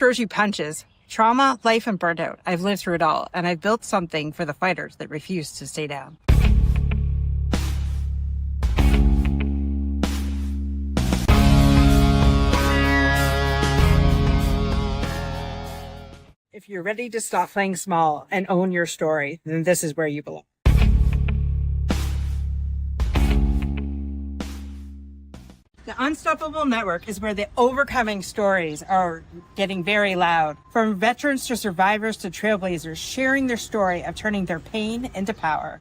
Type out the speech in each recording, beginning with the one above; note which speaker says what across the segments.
Speaker 1: throws you punches. Trauma, life, and burnout. I've lived through it all, and I've built something for the fighters that refuse to stay down. If you're ready to stop playing small and own your story, then this is where you belong. The Unstoppable Network is where the overcoming stories are getting very loud. From veterans to survivors to trailblazers, sharing their story of turning their pain into power.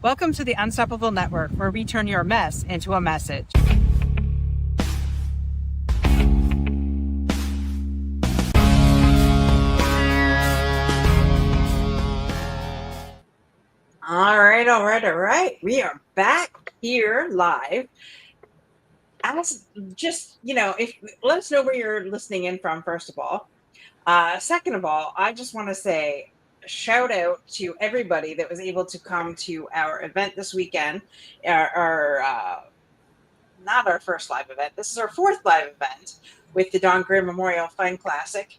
Speaker 1: Welcome to the Unstoppable Network, where we turn your mess into a message. All right. We are back here live. As just, if let us know where you're listening in from, first of all. Second of all, I just want to say shout out to everybody that was able to come to our event this weekend. Our not our first live event. This is our fourth live event with the Don Grimm Memorial Fun Classic.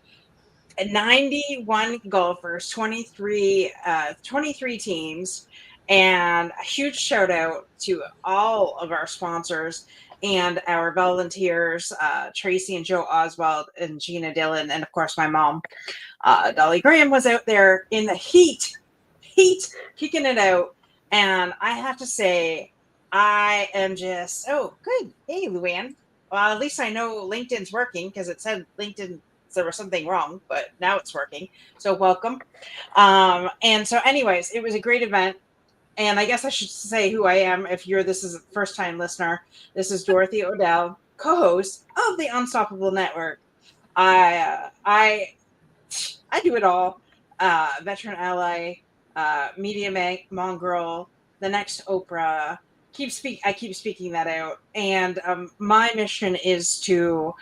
Speaker 1: 91 golfers, 23 teams, and a huge shout out to all of our sponsors and our volunteers, Tracy and Joe Oswald and Gina Dillon, and of course my mom, Dolly Graham, was out there in the heat, kicking it out. And I have to say, I am just, good. Hey, Luann. Well, at least I know LinkedIn's working, because it said LinkedIn there was something wrong, but now it's working. So welcome. And so anyways, it was a great event. And I guess I should say who I am. If this is a first time listener, this is Dorothy Odell, co-host of the Unstoppable Network. I do it all. Veteran ally, media mongrel, the next Oprah. I keep speaking that out. And my mission is to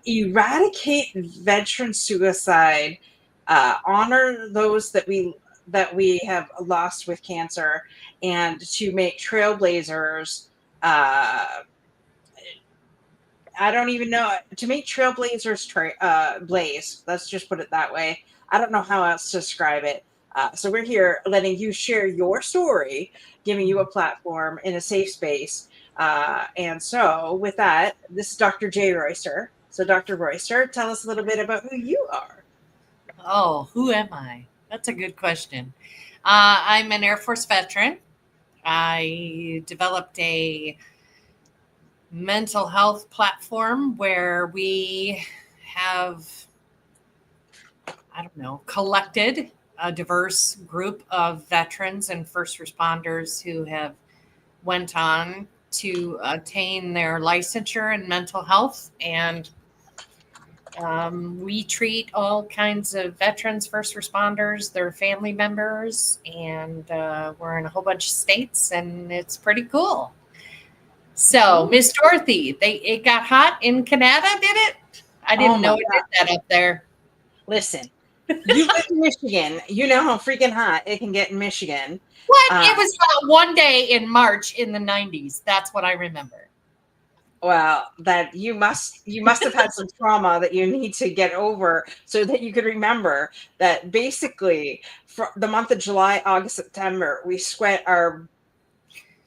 Speaker 1: eradicate veteran suicide, honor those that we have lost with cancer, and to make trailblazers. I don't even know, to make trailblazers blaze. Let's just put it that way. I don't know how else to describe it. So we're here letting you share your story, giving you a platform in a safe space. And so with that, this is Dr. J. Royster. So Dr. Royster, tell us a little bit about who you are.
Speaker 2: Oh, who am I? That's a good question. I'm an Air Force veteran. I developed a mental health platform where we have, collected a diverse group of veterans and first responders who have went on to attain their licensure in mental health. And we treat all kinds of veterans, first responders, their family members, and we're in a whole bunch of states, and it's pretty cool. So, Miss Dorothy, it got hot in Canada, did it? I didn't know it did that up there.
Speaker 1: Listen, you live in Michigan. You know how freaking hot it can get in Michigan.
Speaker 2: What? It was hot one day in March in the 90s. That's what I remember.
Speaker 1: Well, that you must have had some trauma that you need to get over so that you could remember that basically for the month of July, August, September, we sweat our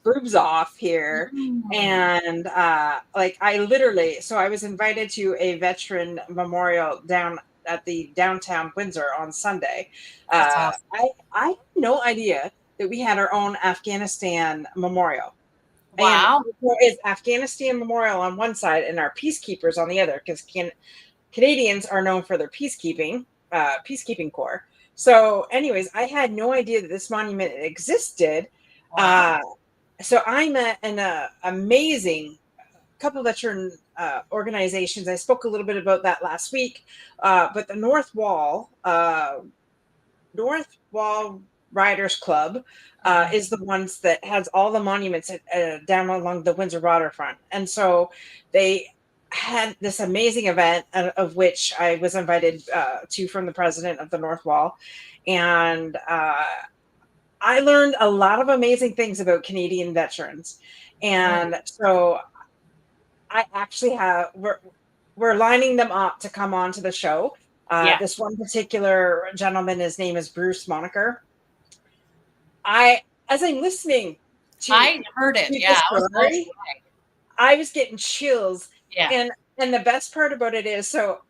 Speaker 1: boobs off here. And I was invited to a veteran memorial down at the downtown Windsor on Sunday.
Speaker 2: That's awesome.
Speaker 1: I had no idea that we had our own Afghanistan memorial.
Speaker 2: Wow.
Speaker 1: And it's Afghanistan Memorial on one side and our peacekeepers on the other, because Canadians are known for their peacekeeping corps. So anyways, I had no idea that this monument existed.
Speaker 2: Wow.
Speaker 1: So I'm an amazing couple of veteran organizations. I spoke a little bit about that last week, but the North Wall Riders Club is the ones that has all the monuments down along the Windsor waterfront. And so they had this amazing event of which I was invited to from the president of the North Wall. And I learned a lot of amazing things about Canadian veterans. And so I actually we're lining them up to come on to the show.
Speaker 2: Yeah.
Speaker 1: This one particular gentleman, his name is Bruce Moniker. As I'm listening to
Speaker 2: I heard it.
Speaker 1: the
Speaker 2: Yeah. I was blown
Speaker 1: story,
Speaker 2: away.
Speaker 1: I was getting chills.
Speaker 2: Yeah.
Speaker 1: And the best part about it is, so,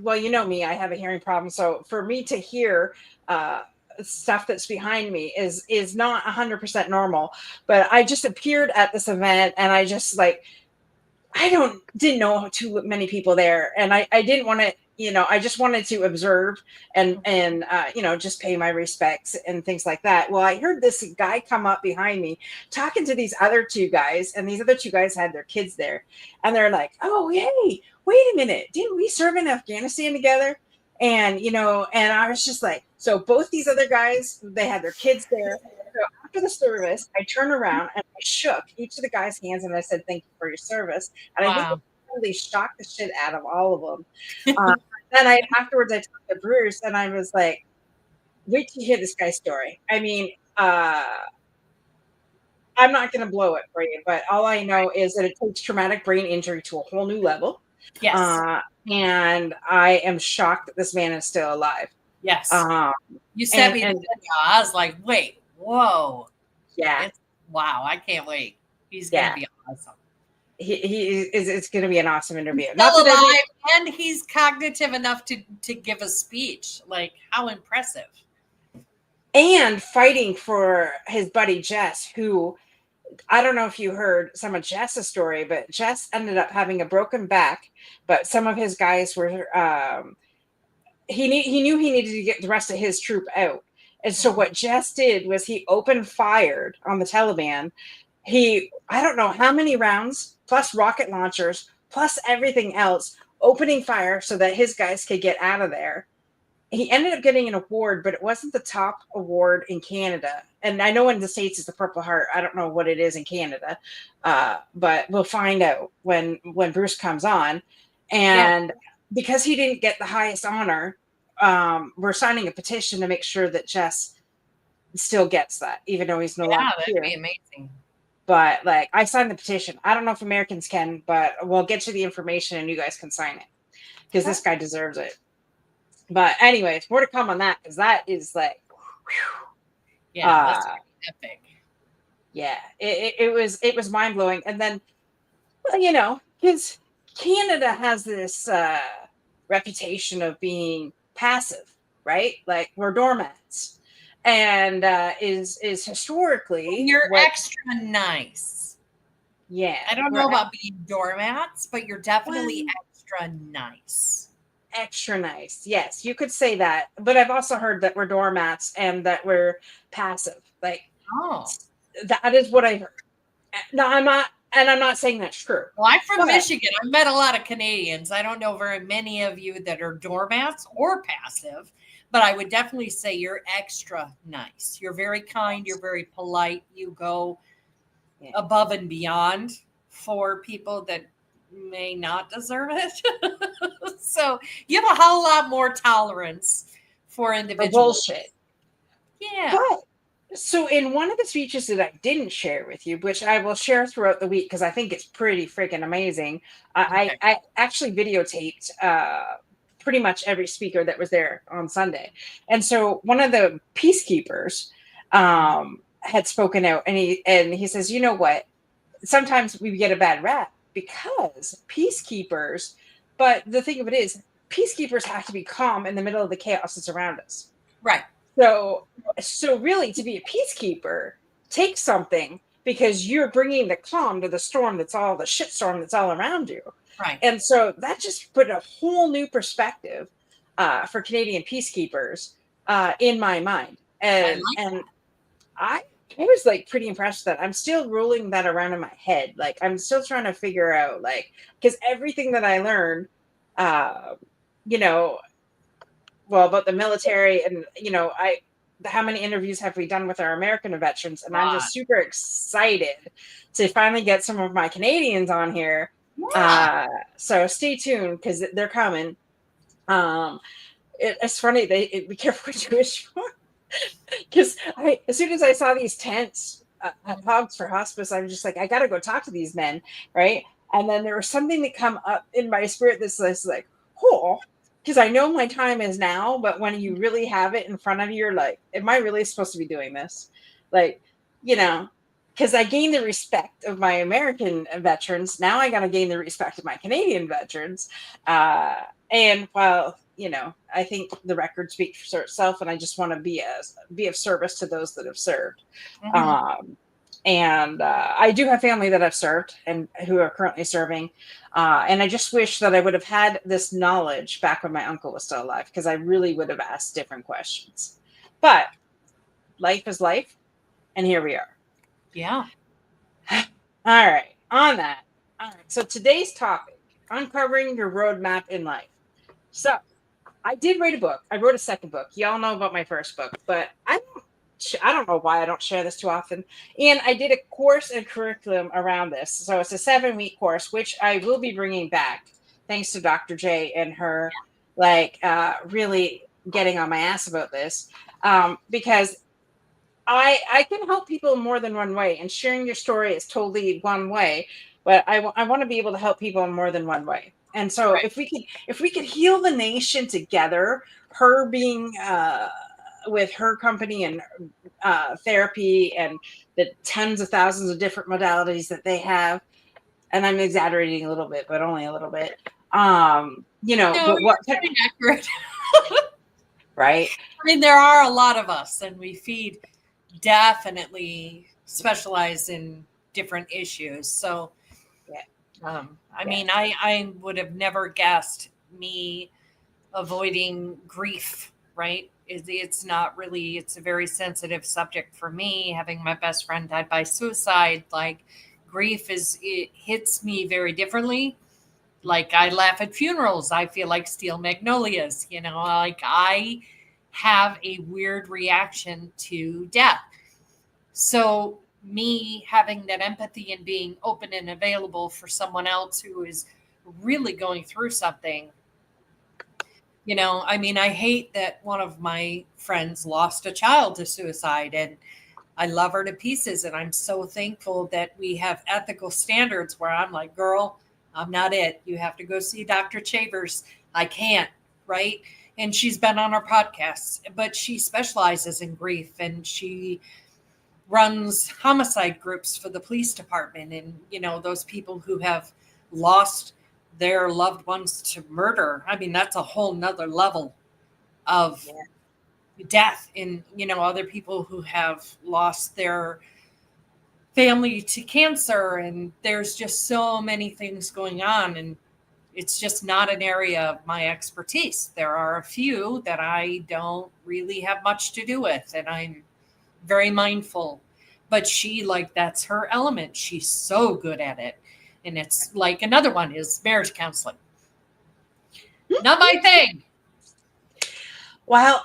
Speaker 1: well, you know me, I have a hearing problem. So for me to hear uh, stuff that's behind me is not 100% normal. But I just appeared at this event, and I just like, didn't know too many people there, and I didn't want to, I just wanted to observe and just pay my respects and things like that. Well, I heard this guy come up behind me talking to these other two guys, and these other two guys had their kids there, and they're like, "Oh, hey, wait a minute, didn't we serve in Afghanistan together?" And and I was just like, so both these other guys, they had their kids there. So after the service, I turned around and I shook each of the guys' hands and I said, "Thank you for your service." And I think it
Speaker 2: Wow.
Speaker 1: really shocked the shit out of all of them. Then afterwards I talked to Bruce and I was like, "Wait till you hear this guy's story." I mean, I'm not going to blow it for you, but all I know is that it takes traumatic brain injury to a whole new level.
Speaker 2: Yes.
Speaker 1: Uh, and I am shocked that this man is still alive.
Speaker 2: Yes.
Speaker 1: Um,
Speaker 2: You sent me the
Speaker 1: and
Speaker 2: video. I was like, wait, whoa.
Speaker 1: yeah,
Speaker 2: Wow. I can't wait. He's going to
Speaker 1: yeah,
Speaker 2: be awesome.
Speaker 1: he is. It's going to be an awesome interview.
Speaker 2: He's
Speaker 1: Not
Speaker 2: still
Speaker 1: that
Speaker 2: alive and he's cognitive enough to give a speech. Like, how impressive.
Speaker 1: and fighting for his buddy Jess, who, I don't know if you heard some of Jess's story, but Jess ended up having a broken back. But some of his guys were, he knew he needed to get the rest of his troop out. And so what Jess did was he opened fired on the Taliban. I don't know how many rounds, plus rocket launchers, plus everything else, opening fire so that his guys could get out of there. He ended up getting an award, but it wasn't the top award in Canada. And I know in the States it's the Purple Heart. I don't know what it is in Canada, but we'll find out when Bruce comes on. And because he didn't get the highest honor, we're signing a petition to make sure that Jess still gets that, even though he's no longer
Speaker 2: That'd
Speaker 1: here.
Speaker 2: be amazing.
Speaker 1: But like, I signed the petition. I don't know if Americans can, but we'll get you the information and you guys can sign it because this guy deserves it. But anyways, more to come on that, because that is like, whew.
Speaker 2: That's epic.
Speaker 1: Yeah, it was mind blowing. And then, well, because Canada has this reputation of being passive, right? Like we're doormats, and is historically
Speaker 2: You're extra nice.
Speaker 1: Yeah,
Speaker 2: I don't know about being doormats, but you're definitely extra nice.
Speaker 1: Extra nice. Yes, you could say that. But I've also heard that we're doormats and that we're passive. Like, that is what I heard. No, I'm not saying that's true.
Speaker 2: Well, I'm from Michigan. I've met a lot of Canadians. I don't know very many of you that are doormats or passive, but I would definitely say you're extra nice. You're very kind. You're very polite. You go above and beyond for people that may not deserve it. So you have a whole lot more tolerance for individuals.
Speaker 1: Bullshit.
Speaker 2: Yeah.
Speaker 1: But so in one of the speeches that I didn't share with you, which I will share throughout the week because I think it's pretty freaking amazing, I actually videotaped pretty much every speaker that was there on Sunday. And so one of the peacekeepers had spoken out, and he says, you know what? Sometimes we get a bad rap because peacekeepers, but the thing of it is, peacekeepers have to be calm in the middle of the chaos that's around us.
Speaker 2: Right.
Speaker 1: So really, to be a peacekeeper takes something, because you're bringing the calm to the storm the shitstorm that's all around you.
Speaker 2: Right.
Speaker 1: And so that just put a whole new perspective for Canadian peacekeepers in my mind. And I was like pretty impressed with that. I'm still rolling that around in my head. Like I'm still trying to figure out, like, because everything that I learned, about the military and, how many interviews have we done with our American veterans? And I'm just super excited to finally get some of my Canadians on here. Yeah. So stay tuned because they're coming. It's funny. Be careful what you wish for. Because as soon as I saw these tents Hogs for Hospice, I was just like, I got to go talk to these men, right? And then there was something that come up in my spirit that's like, oh, because I know my time is now, but when you really have it in front of you, you're like, am I really supposed to be doing this? Like, you know, because I gained the respect of my American veterans. Now I got to gain the respect of my Canadian veterans. Uh, and while, I think the record speaks for itself, and I just want to be of service to those that have served.
Speaker 2: Mhm.
Speaker 1: And I do have family that I've served and who are currently serving. And I just wish that I would have had this knowledge back when my uncle was still alive, because I really would have asked different questions. But life is life, and here we are.
Speaker 2: Yeah.
Speaker 1: All right. On that. All right. So today's topic: uncovering your roadmap in life. So I did write a book. I wrote a second book. Y'all know about my first book, but I don't know why I don't share this too often. And I did a course and curriculum around this. So it's a 7-week course, which I will be bringing back, thanks to Dr. J and her, really getting on my ass about this, because I can help people in more than one way, and sharing your story is totally one way, but I want to be able to help people in more than one way. And so
Speaker 2: Right.
Speaker 1: if we could heal the nation together, her being with her company and therapy and the tens of thousands of different modalities that they have, and I'm exaggerating a little bit, but only a little bit.
Speaker 2: No,
Speaker 1: But what,
Speaker 2: you're pretty accurate.
Speaker 1: right?
Speaker 2: I mean, there are a lot of us, and we feed definitely specialize in different issues. So,
Speaker 1: Yeah,
Speaker 2: I
Speaker 1: yeah,
Speaker 2: mean, I would have never guessed me avoiding grief, right? It's not really, it's a very sensitive subject for me. Having my best friend died by suicide, like grief it hits me very differently. Like I laugh at funerals. I feel like steel magnolias, like I have a weird reaction to death. So, me having that empathy and being open and available for someone else who is really going through something, I mean, I hate that one of my friends lost a child to suicide, and I love her to pieces. And I'm so thankful that we have ethical standards where I'm like, girl, I'm not it. You have to go see Dr. Chavers. I can't, right? And she's been on our podcasts, but she specializes in grief, and she runs homicide groups for the police department, and those people who have lost their loved ones to murder. I mean, that's a whole nother level of
Speaker 1: yeah.
Speaker 2: death. And other people who have lost their family to cancer, and there's just so many things going on, and it's just not an area of my expertise. There are a few that I don't really have much to do with, and I'm very mindful. But she, like, that's her element. She's so good at it. And it's like another one is marriage counseling. Not my thing.
Speaker 1: Well,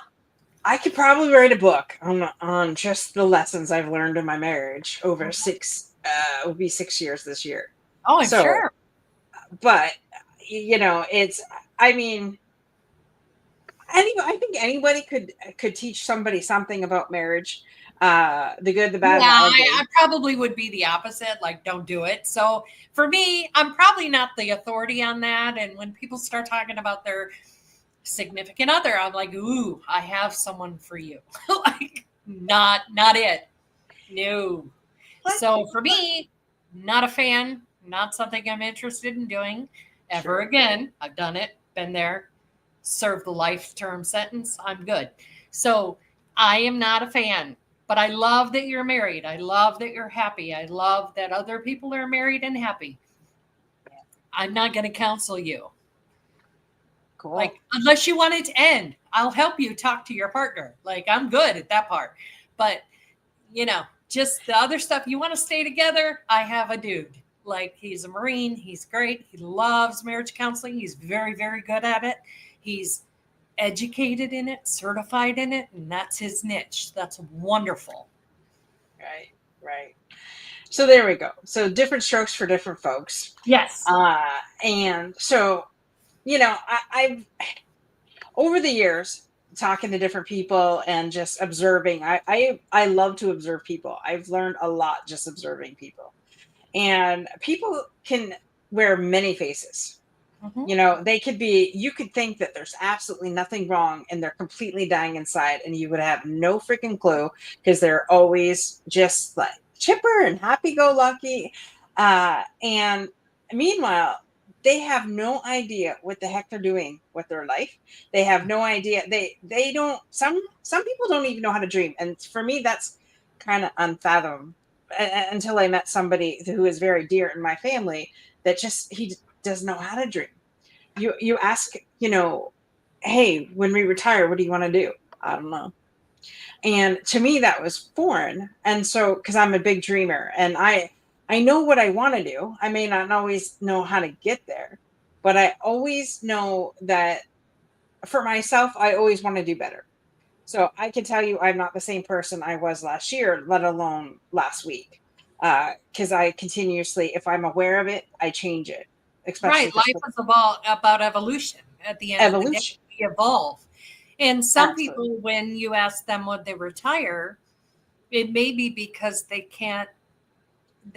Speaker 1: I could probably write a book on just the lessons I've learned in my marriage over six. It will be 6 years this year.
Speaker 2: Oh, I'm
Speaker 1: So,
Speaker 2: sure.
Speaker 1: but it's. I mean, I think anybody could teach somebody something about marriage, the good, the bad,
Speaker 2: Yeah,
Speaker 1: and the
Speaker 2: I
Speaker 1: ugly.
Speaker 2: probably would be the opposite, like, don't do it. So for me, I'm probably not the authority on that. And when people start talking about their significant other, I'm like, ooh, I have someone for you. Like, not it. No.
Speaker 1: What?
Speaker 2: So for me, not a fan, not something I'm interested in doing ever
Speaker 1: Sure.
Speaker 2: again. I've done it, been there, served the life term sentence. I'm good. So I am not a fan, but I love that you're married. I love that you're happy. I love that other people are married and happy. I'm not going to counsel you.
Speaker 1: Cool.
Speaker 2: Like, unless you want it to end, I'll help you talk to your partner. Like, I'm good at that part. But just the other stuff, you want to stay together, I have a dude. Like, he's a Marine, he's great, he loves marriage counseling, he's very, very good at it, he's educated in it, certified in it, and that's his niche. That's wonderful.
Speaker 1: Right. Right. So there we go. So different strokes for different folks.
Speaker 2: Yes.
Speaker 1: And so, I've over the years. talking to different people and just observing. I love to observe people. I've learned a lot just observing people. And people can wear many faces.
Speaker 2: Mhm.
Speaker 1: You know, they could be, you could think that there's absolutely nothing wrong and they're completely dying inside, and you would have no freaking clue because they're always just like chipper and happy go lucky. And meanwhile, they have no idea what the heck they're doing with their life. They have no idea. They don't, some people don't even know how to dream. And for me, that's kind of unfathomable until I met somebody who is very dear in my family that just he doesn't know how to dream. You ask, hey, when we retire, what do you want to do? I don't know. And to me that was foreign. And so, because I'm a big dreamer and I know what I want to do, I may not always know how to get there, but I always know that for myself I always want to do better. So I can tell you I'm not the same person I was last year, let alone last week, because I continuously, if I'm aware of it, I change it, especially
Speaker 2: Right.
Speaker 1: this
Speaker 2: Life is about evolution at the end of the day.
Speaker 1: evolution.
Speaker 2: We evolve. And some
Speaker 1: Absolutely.
Speaker 2: people, when you ask them would they retire, it may be because they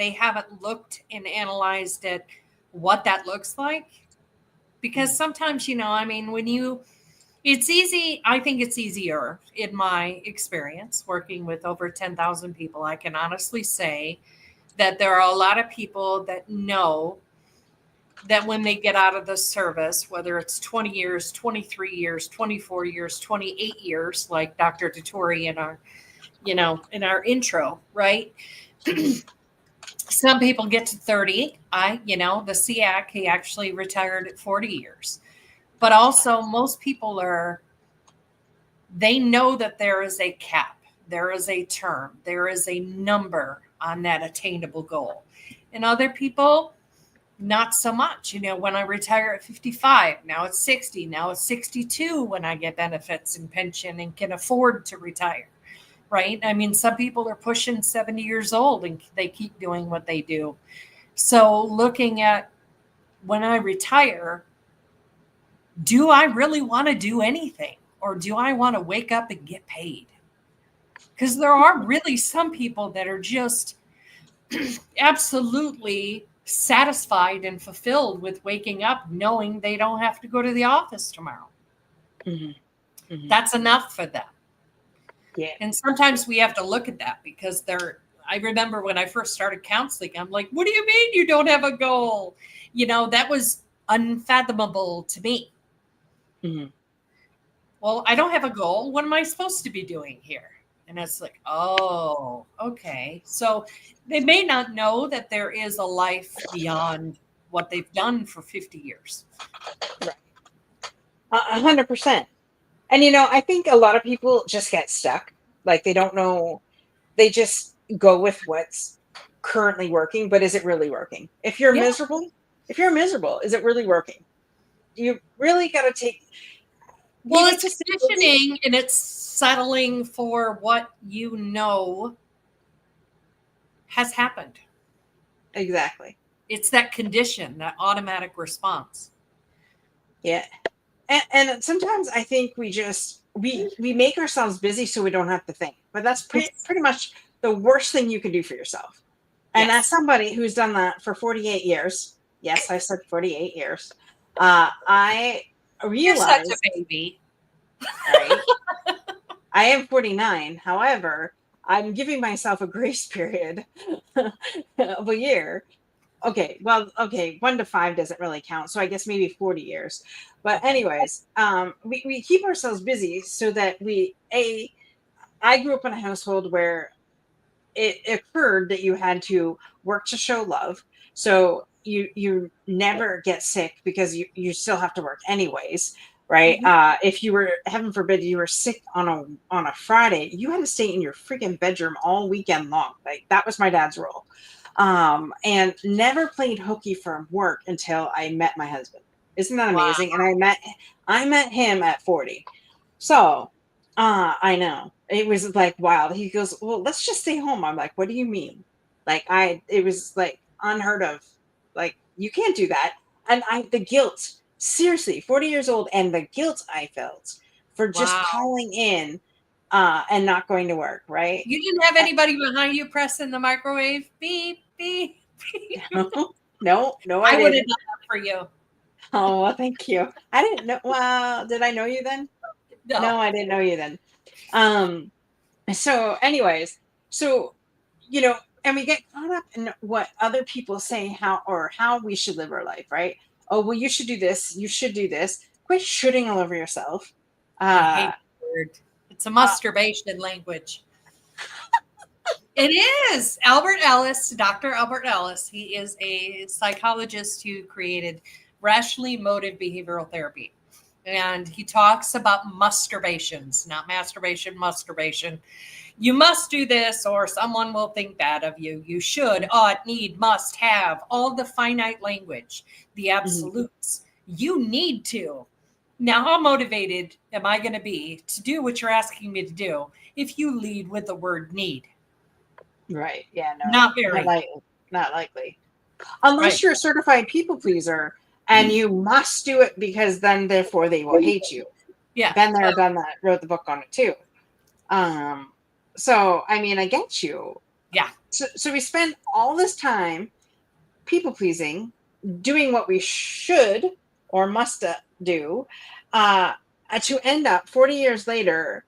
Speaker 2: haven't looked and analyzed it, what that looks like. Because sometimes, I mean, it's easy. I think it's easier in my experience working with over 10,000 people. I can honestly say that there are a lot of people that know that when they get out of the service, whether it's 20 years, 23 years, 24 years, 28 years, like Dr. Duttori in our intro, right? Some people get to 30. The SEAC, he actually retired at 40 years. But also most people they know that there is a cap, there is a term, there is a number on that attainable goal. And other people, not so much. When I retire at 55, now it's 60, now it's 62 when I get benefits and pension and can afford to retire, right? I mean, some people are pushing 70 years old and they keep doing what they do. So, looking at when I retire, do I really want to do anything or do I want to wake up and get paid? Because there are really some people that are just absolutely satisfied and fulfilled with waking up knowing they don't have to go to the office tomorrow.
Speaker 1: Mhm. Mhm.
Speaker 2: That's enough for them.
Speaker 1: Yeah.
Speaker 2: And sometimes we have to look at that because I remember when I first started counseling, I'm like, what do you mean you don't have a goal? That was unfathomable to me.
Speaker 1: Mhm.
Speaker 2: Well, I don't have a goal. What am I supposed to be doing here? And it's like, oh, okay. So they may not know that there is a life beyond what they've done for 50 years.
Speaker 1: Right. 100%. And I think a lot of people just get stuck. Like they don't know. They just go with what's currently working, but is it really working?
Speaker 2: Yeah.
Speaker 1: If you're miserable, is it really working? You really got to take. We
Speaker 2: Well,
Speaker 1: like
Speaker 2: it's
Speaker 1: to say busy.
Speaker 2: conditioning and it's settling for what has happened.
Speaker 1: Exactly.
Speaker 2: It's that condition, that automatic response.
Speaker 1: Yeah. And sometimes I think we make ourselves busy so we don't have to think. But that's
Speaker 2: It's,
Speaker 1: pretty much the worst thing you can do for yourself. And as
Speaker 2: yes.
Speaker 1: somebody who's done that for 48 years, yes, I said 48 years, I
Speaker 2: You're such a
Speaker 1: realized,
Speaker 2: baby.
Speaker 1: right, I am 49. However, I'm giving myself a grace period of a year. Okay, well, okay, 1 to 5 doesn't really count. So I guess maybe 40 years. But,
Speaker 2: Okay.
Speaker 1: anyways, we keep ourselves busy so that I grew up in a household where it occurred that you had to work to show love. So you never get sick because you still have to work anyways, right?
Speaker 2: Mhm.
Speaker 1: If you were, heaven forbid, you were sick on a Friday, you had to stay in your freaking bedroom all weekend long. Like that was my dad's rule. And never played hooky from work until I met my husband. Isn't that
Speaker 2: Wow.
Speaker 1: amazing? And I met him at 40. So I know. It was like wild. He goes, "Well, let's just stay home." I'm like, "What do you mean?" Like it was like unheard of. Like you can't do that. And the guilt, seriously, 40 years old, and the guilt I felt for just
Speaker 2: Wow.
Speaker 1: calling in and not going to work, right?
Speaker 2: You didn't have anybody behind you pressing the microwave? Beep, beep, beep.
Speaker 1: No, I
Speaker 2: I would have
Speaker 1: didn't.
Speaker 2: done that for you.
Speaker 1: Oh, well, thank you. I didn't know. Well, did I know you then?
Speaker 2: No.
Speaker 1: No, I didn't know you then. Um, so, anyways, so, you know, and we get caught up in what other people say how we should live our life, right? Oh, well, you should do this. You should do this. Quit shooting all over yourself.
Speaker 2: I
Speaker 1: Uh,
Speaker 2: hate the word. It's a
Speaker 1: uh,
Speaker 2: masturbation language. It is. Dr. Albert Ellis, he is a psychologist who created rationally motive behavioral therapy. And he talks about masturbations, not masturbation, masturbation. You must do this or someone will think bad of you. You should, ought, need, must, have, all the finite language, the
Speaker 1: mhm,
Speaker 2: absolutes. You need to. Now, how motivated am I going to be to do what you're asking me to do if you lead with the word need?
Speaker 1: right. Yeah, no,
Speaker 2: Not very.
Speaker 1: not likely. Unless
Speaker 2: Right.
Speaker 1: you're a certified people pleaser and you must do it because then therefore they will hate you.
Speaker 2: Yeah.
Speaker 1: Been there,
Speaker 2: Well,
Speaker 1: done that, wrote the book on it too. Um, so I mean, I get you.
Speaker 2: yeah.
Speaker 1: So we spend all this time people pleasing, doing what we should or must do, uh, to end up 40 years later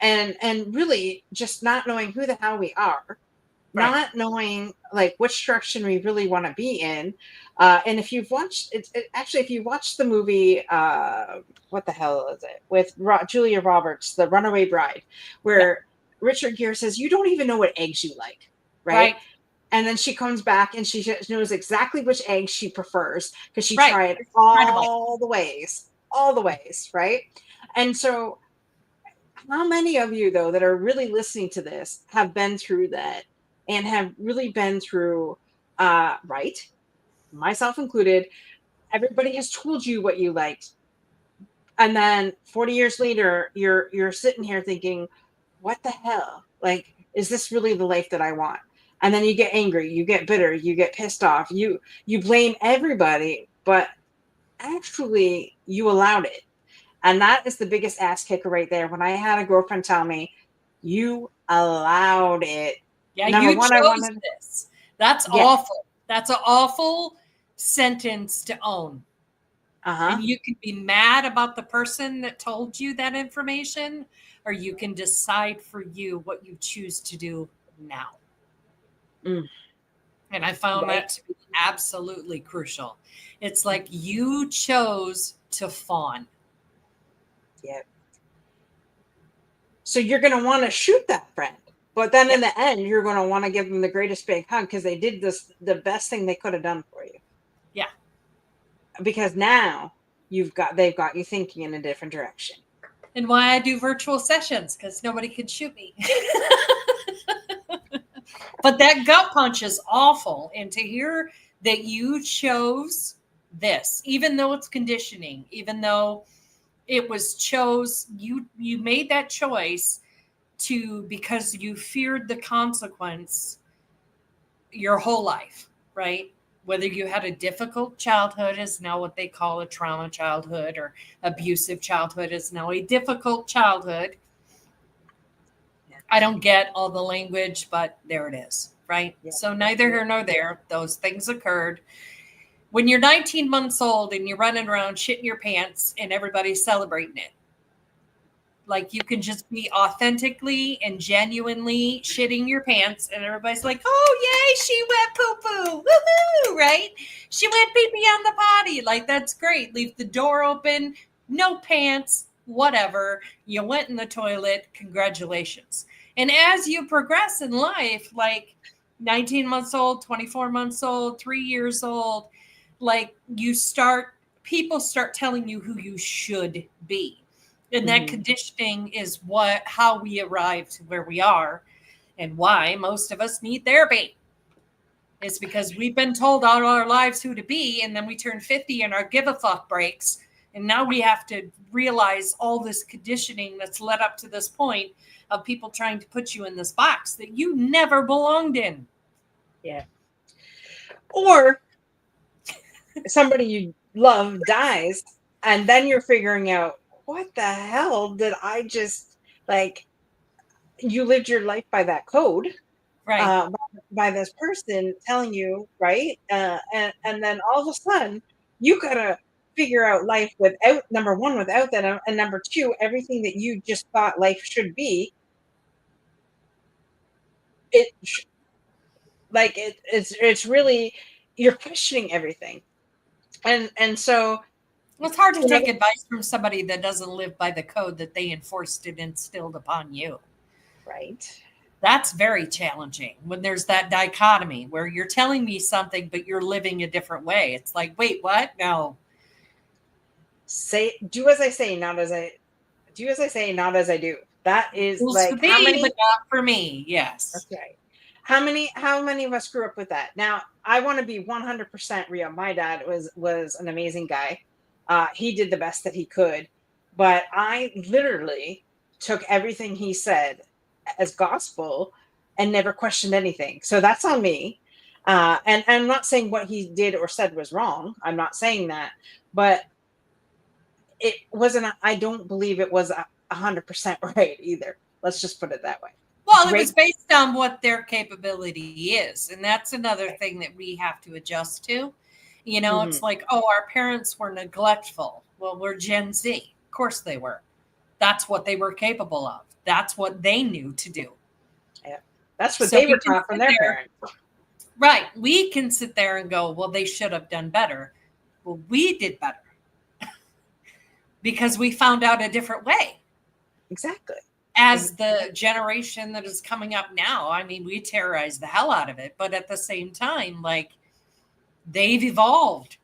Speaker 1: and really just not knowing who the hell we are,
Speaker 2: Right.
Speaker 1: not knowing like which direction we really want to be in. And if you've watched actually, if you watch the movie, what the hell is it with Julia Roberts, The Runaway Bride,
Speaker 2: Yeah.
Speaker 1: where Richard Gere says, you don't even know what eggs you like, right?
Speaker 2: Right.
Speaker 1: And then she comes back and she knows exactly which eggs she prefers because she
Speaker 2: Right.
Speaker 1: tried
Speaker 2: Incredible.
Speaker 1: all the ways, right? And so, how many of you, though, that are really listening to this have been through that and have really been through, right? Myself included, everybody has told you what you liked. And then 40 years later, you're sitting here thinking, what the hell? Like, is this really the life that I want? And then you get angry, you get bitter, you get pissed off, you blame everybody, but actually you allowed it. And that is the biggest ass kicker right there. When I had a girlfriend tell me, you allowed it.
Speaker 2: Yeah.
Speaker 1: Number
Speaker 2: You
Speaker 1: one, I
Speaker 2: chose
Speaker 1: wanted,
Speaker 2: this. That's
Speaker 1: yeah,
Speaker 2: awful. That's an awful sentence to own.
Speaker 1: uh-huh.
Speaker 2: And you can be mad about the person that told you that information, or you can decide for you what you choose to do now.
Speaker 1: Mm,
Speaker 2: And I found
Speaker 1: right.
Speaker 2: that to be absolutely crucial. It's like you chose to fawn.
Speaker 1: Yeah. So you're gonna want to shoot that friend. But then in
Speaker 2: Yep.
Speaker 1: the end, you're gonna want to give them the greatest big hug because they did this the best thing they could have done for you.
Speaker 2: Yeah.
Speaker 1: Because now they've got you thinking in a different direction.
Speaker 2: And why I do virtual sessions because nobody can shoot me. But that gut punch is awful. And to hear that you chose this, even though it's conditioning, even though it was you made that choice to because you feared the consequence your whole life, right? Whether you had a difficult childhood is now what they call a trauma childhood, or abusive childhood is now a difficult childhood.
Speaker 1: Yeah.
Speaker 2: I don't get all the language, but there it is, right?
Speaker 1: Yeah.
Speaker 2: So neither here nor there. Those things occurred. When you're 19 months old and you're running around shitting your pants and everybody's celebrating it, like you can just be authentically and genuinely shitting your pants, and everybody's like, "Oh yay, she went poo poo, woohoo!" Right? She went pee pee on the potty. Like that's great. Leave the door open, no pants, whatever. You went in the toilet. Congratulations. And as you progress in life, like 19 months old, 24 months old, 3 years old, like people start telling you who you should be, and that
Speaker 1: Mhm.
Speaker 2: conditioning is how we arrive to where we are, and why most of us need therapy. It's because we've been told all our lives who to be, and then we turn 50 and our give a fuck breaks, and now we have to realize all this conditioning that's led up to this point of people trying to put you in this box that you never belonged in.
Speaker 1: Yeah. Or somebody you love dies, and then you're figuring out what the hell did I just, like, you lived your life by that code,
Speaker 2: Right.
Speaker 1: by this person telling you, right? And then all of a sudden, you gotta figure out life without, number one, without that, and number two, everything that you just thought life should be, it like it's really, you're questioning everything, and so,
Speaker 2: Well, it's hard to
Speaker 1: you know,
Speaker 2: take advice from somebody that doesn't live by the code that they enforced and instilled upon you.
Speaker 1: right.
Speaker 2: That's very challenging when there's that dichotomy where you're telling me something, but you're living a different way. It's like, wait, what? No.
Speaker 1: Say, do as I say, not as I do, as I say, not as I do. That is
Speaker 2: Rules for
Speaker 1: like, how
Speaker 2: thee, but
Speaker 1: many,
Speaker 2: not for me. Yes.
Speaker 1: okay. How many of us grew up with that? Now, I want to be 100% real. My dad was an amazing guy. He did the best that he could, but I literally took everything he said as gospel and never questioned anything. So that's on me. And I'm not saying what he did or said was wrong. I'm not saying that, but it wasn't. I don't believe it was 100% right either. Let's just put it that way.
Speaker 2: Well, it
Speaker 1: Great.
Speaker 2: was based on what their capability is. And that's another thing that we have to adjust to. You know,
Speaker 1: Hmm.
Speaker 2: it's like, oh, our parents were neglectful. Well, we're Gen Z. Of course they were. That's what they were capable of. That's what they knew to do.
Speaker 1: Yeah, that's what
Speaker 2: So
Speaker 1: they
Speaker 2: we
Speaker 1: were
Speaker 2: can
Speaker 1: taught from
Speaker 2: sit
Speaker 1: their
Speaker 2: there,
Speaker 1: parents.
Speaker 2: right? We can sit there and go, well, they should have done better. Well, we did better because we found out a different way.
Speaker 1: Exactly.
Speaker 2: As the generation that is coming up now, I mean, we terrorize the hell out of it, but at the same time, like, they've evolved.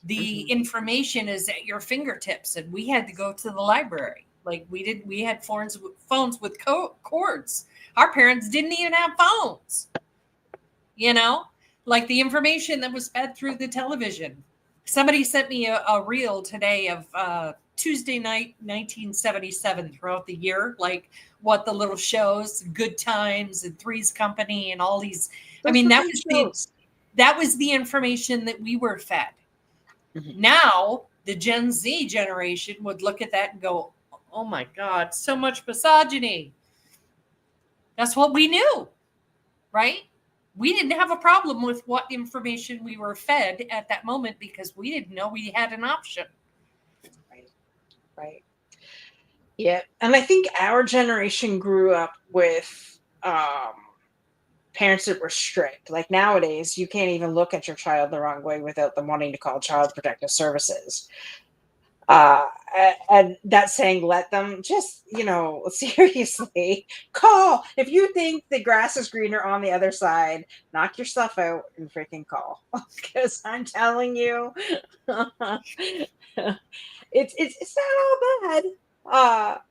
Speaker 2: The
Speaker 1: Mhm.
Speaker 2: information is at your fingertips, and we had to go to the library. Like, we had phones with cords. Our parents didn't even have phones, you know, like the information that was fed through the television. Somebody sent me a reel today of Tuesday night 1977 throughout the year, like what the little shows, Good Times and Three's Company and all these. I
Speaker 1: Those
Speaker 2: mean,
Speaker 1: were good shows.
Speaker 2: that was the information that we were fed.
Speaker 1: Mhm.
Speaker 2: Now the Gen Z generation would look at that and go, "Oh my God, so much misogyny." That's what we knew, right? We didn't have a problem with what information we were fed at that moment because we didn't know we had an option.
Speaker 1: Right. Right. Yeah. And I think our generation grew up with parents that were strict. Like nowadays, you can't even look at your child the wrong way without them wanting to call Child Protective Services. uh and that's saying, let them just, seriously, call if you think the grass is greener on the other side. Knock your stuff out and freaking call, because I'm telling you, it's not all bad.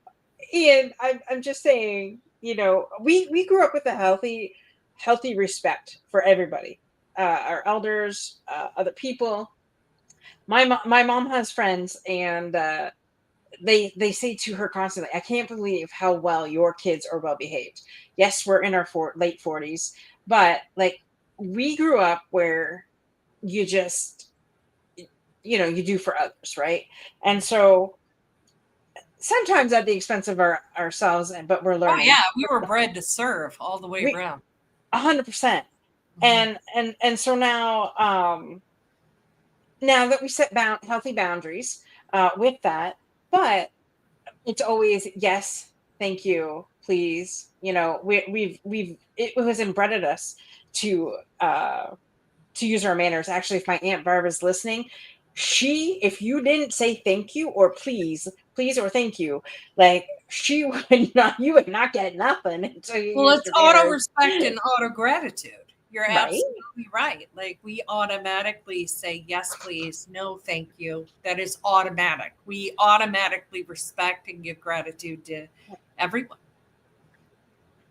Speaker 1: Ian, I'm just saying, we grew up with a healthy respect for everybody, our elders, other people. My mom has friends, and they say to her constantly, "I can't believe how well your kids are well behaved." Yes, we're in our late 40s, but like, we grew up where you just, you do for others, right? And so sometimes at the expense of ourselves, but we're
Speaker 2: Oh
Speaker 1: learning.
Speaker 2: yeah, we were bred to serve all the way
Speaker 1: We
Speaker 2: around.
Speaker 1: 100%.
Speaker 2: Mhm.
Speaker 1: And so now that we set healthy boundaries with that, but it's always yes, thank you, please. We've it was inbred us to use our manners. Actually, if my Aunt Barbara's listening, if you didn't say thank you or please or thank you, like, she would not, you would not get nothing until you
Speaker 2: Well,
Speaker 1: used
Speaker 2: it's
Speaker 1: your
Speaker 2: auto
Speaker 1: manners.
Speaker 2: respect and auto gratitude. You're
Speaker 1: Right?
Speaker 2: absolutely right. Like, we automatically say yes, please, no, thank you. That is automatic. We automatically respect and give gratitude to everyone.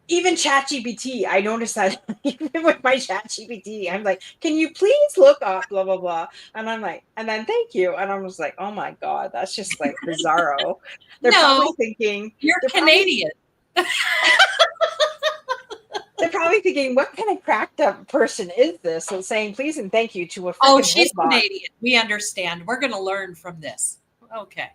Speaker 1: Even ChatGPT, I noticed that. Even with my ChatGPT, I'm like, "Can you please look up blah blah blah?" And I'm like, and then thank you, and I'm just like, "Oh my god, that's just like bizarro." They're probably
Speaker 2: No,
Speaker 1: thinking,
Speaker 2: you're
Speaker 1: they're probably
Speaker 2: Canadian.
Speaker 1: they're probably thinking, "What kind of cracked up person is this?" And saying please and thank you to a
Speaker 2: Oh,
Speaker 1: freaking
Speaker 2: she's
Speaker 1: robot.
Speaker 2: Canadian. We understand. We're going to learn from this. Okay.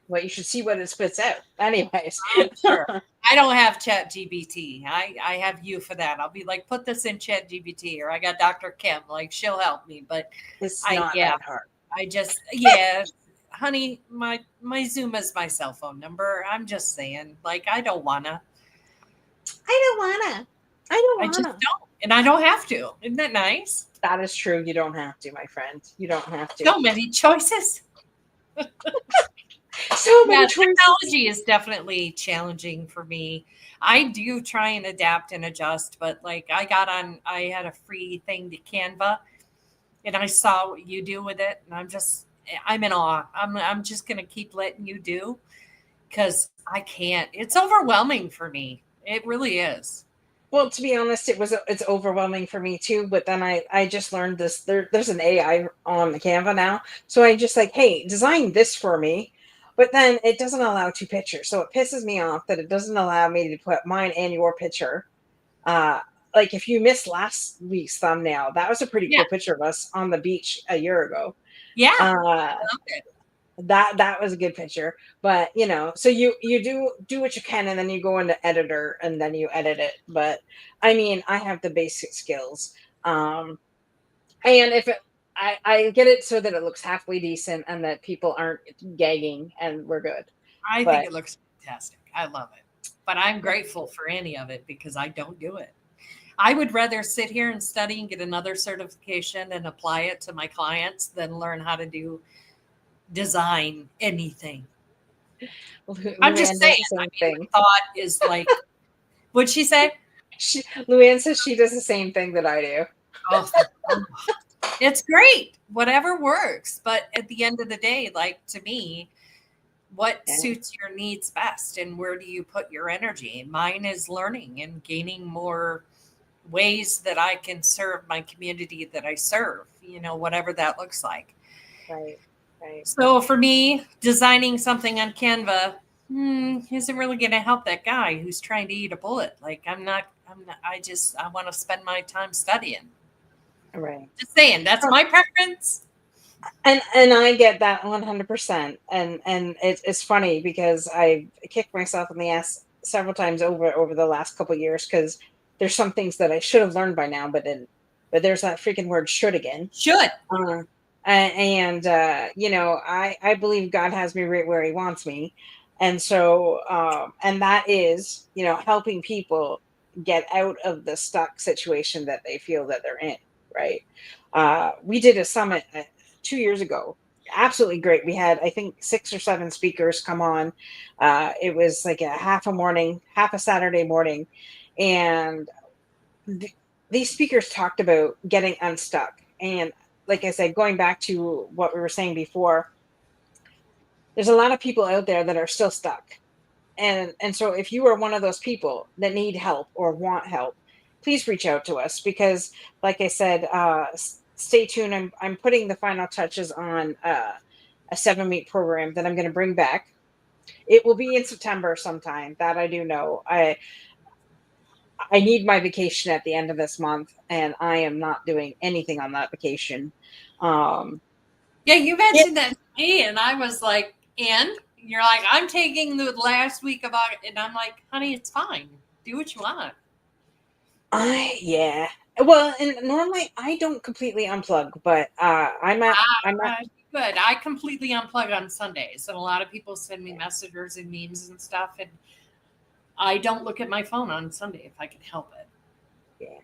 Speaker 1: Well, you should see what it spits out. Anyways.
Speaker 2: I'm sure. I don't have Chat GBT. I have you for that. I'll be like, put this in Chat GBT, or I got Dr. Kim. Like, she'll help me. But
Speaker 1: It's not
Speaker 2: yeah,
Speaker 1: that hard.
Speaker 2: I just, yeah, honey, my Zoom is my cell phone number. I'm just saying, like, I don't wanna.
Speaker 1: I don't wanna. I don't
Speaker 2: I just
Speaker 1: wanna.
Speaker 2: don't, and I don't have to. Isn't that nice?
Speaker 1: That is true. You don't have to, my friend. You don't have to.
Speaker 2: So many choices.
Speaker 1: So
Speaker 2: Yeah,
Speaker 1: many choices.
Speaker 2: technology is definitely challenging for me. I do try and adapt and adjust, but like I had a free thing to Canva, and I saw what you do with it, and I'm in awe. I'm just gonna keep letting you do because I can't. It's overwhelming for me. It really is.
Speaker 1: Well, to be honest, it's overwhelming for me too. But then I just learned this. There's an AI on the Canva now, so I just like, hey, design this for me. But then it doesn't allow two pictures, so it pisses me off that it doesn't allow me to put mine and your picture. Uh, like if you missed last week's thumbnail, that was a pretty
Speaker 2: Yeah,
Speaker 1: cool picture of us on the beach a year ago.
Speaker 2: yeah.
Speaker 1: Uh,
Speaker 2: Okay.
Speaker 1: that was a good picture, but so you do what you can, and then you go into editor and then you edit it. But I mean, I have the basic skills, and if I get it so that it looks halfway decent and that people aren't gagging, and we're good.
Speaker 2: I think
Speaker 1: But
Speaker 2: it looks fantastic. I love it, but I'm grateful for any of it because I don't do it. I would rather sit here and study and get another certification and apply it to my clients than learn how to do design anything. I'm just
Speaker 1: Luann does
Speaker 2: saying.
Speaker 1: the
Speaker 2: I
Speaker 1: same
Speaker 2: mean,
Speaker 1: thing.
Speaker 2: my thought is like, what'd she say?
Speaker 1: Luann says she does the same thing that I do.
Speaker 2: Oh, oh, it's great. Whatever works. But at the end of the day, like to me, what
Speaker 1: Yeah,
Speaker 2: suits your needs best and where do you put your energy? Mine is learning and gaining more ways that I can serve my community that I serve, whatever that looks like.
Speaker 1: right, right.
Speaker 2: So for me, designing something on Canva isn't really going to help that guy who's trying to eat a bullet. Like I want to spend my time studying.
Speaker 1: Right.
Speaker 2: Just saying, that's my preference.
Speaker 1: And I get that 100%. And it's funny because I kicked myself in the ass several times over the last couple of years, because there's some things that I should have learned by now, but didn't. But there's that freaking word should again.
Speaker 2: Should.
Speaker 1: And I believe God has me right where He wants me, and so and that is helping people get out of the stuck situation that they feel that they're in. Right. We did a summit 2 years ago. Absolutely great. We had, I think, 6 or 7 speakers come on. It was like a half a Saturday morning, and th- these speakers talked about getting unstuck. And like I said, going back to what we were saying before, there's a lot of people out there that are still stuck. And so if you are one of those people that need help or want help, please reach out to us, because like I said, stay tuned. I'm putting the final touches on a 7-week program that I'm going to bring back. It will be in September sometime, that I do know. I need my vacation at the end of this month, and I am not doing anything on that vacation. Um,
Speaker 2: Yeah, you
Speaker 1: yeah,
Speaker 2: mentioned that to me, and I was like, and you're like, I'm taking the last week of August, and I'm like, honey, it's fine. Do what you want.
Speaker 1: yeah. Well, and normally I don't completely unplug, but I'm at.
Speaker 2: Uh, Good. I completely unplug on Sundays, and a lot of people send me messages and memes and stuff, and I don't look at my phone on Sunday if I can help it.
Speaker 1: Yeah,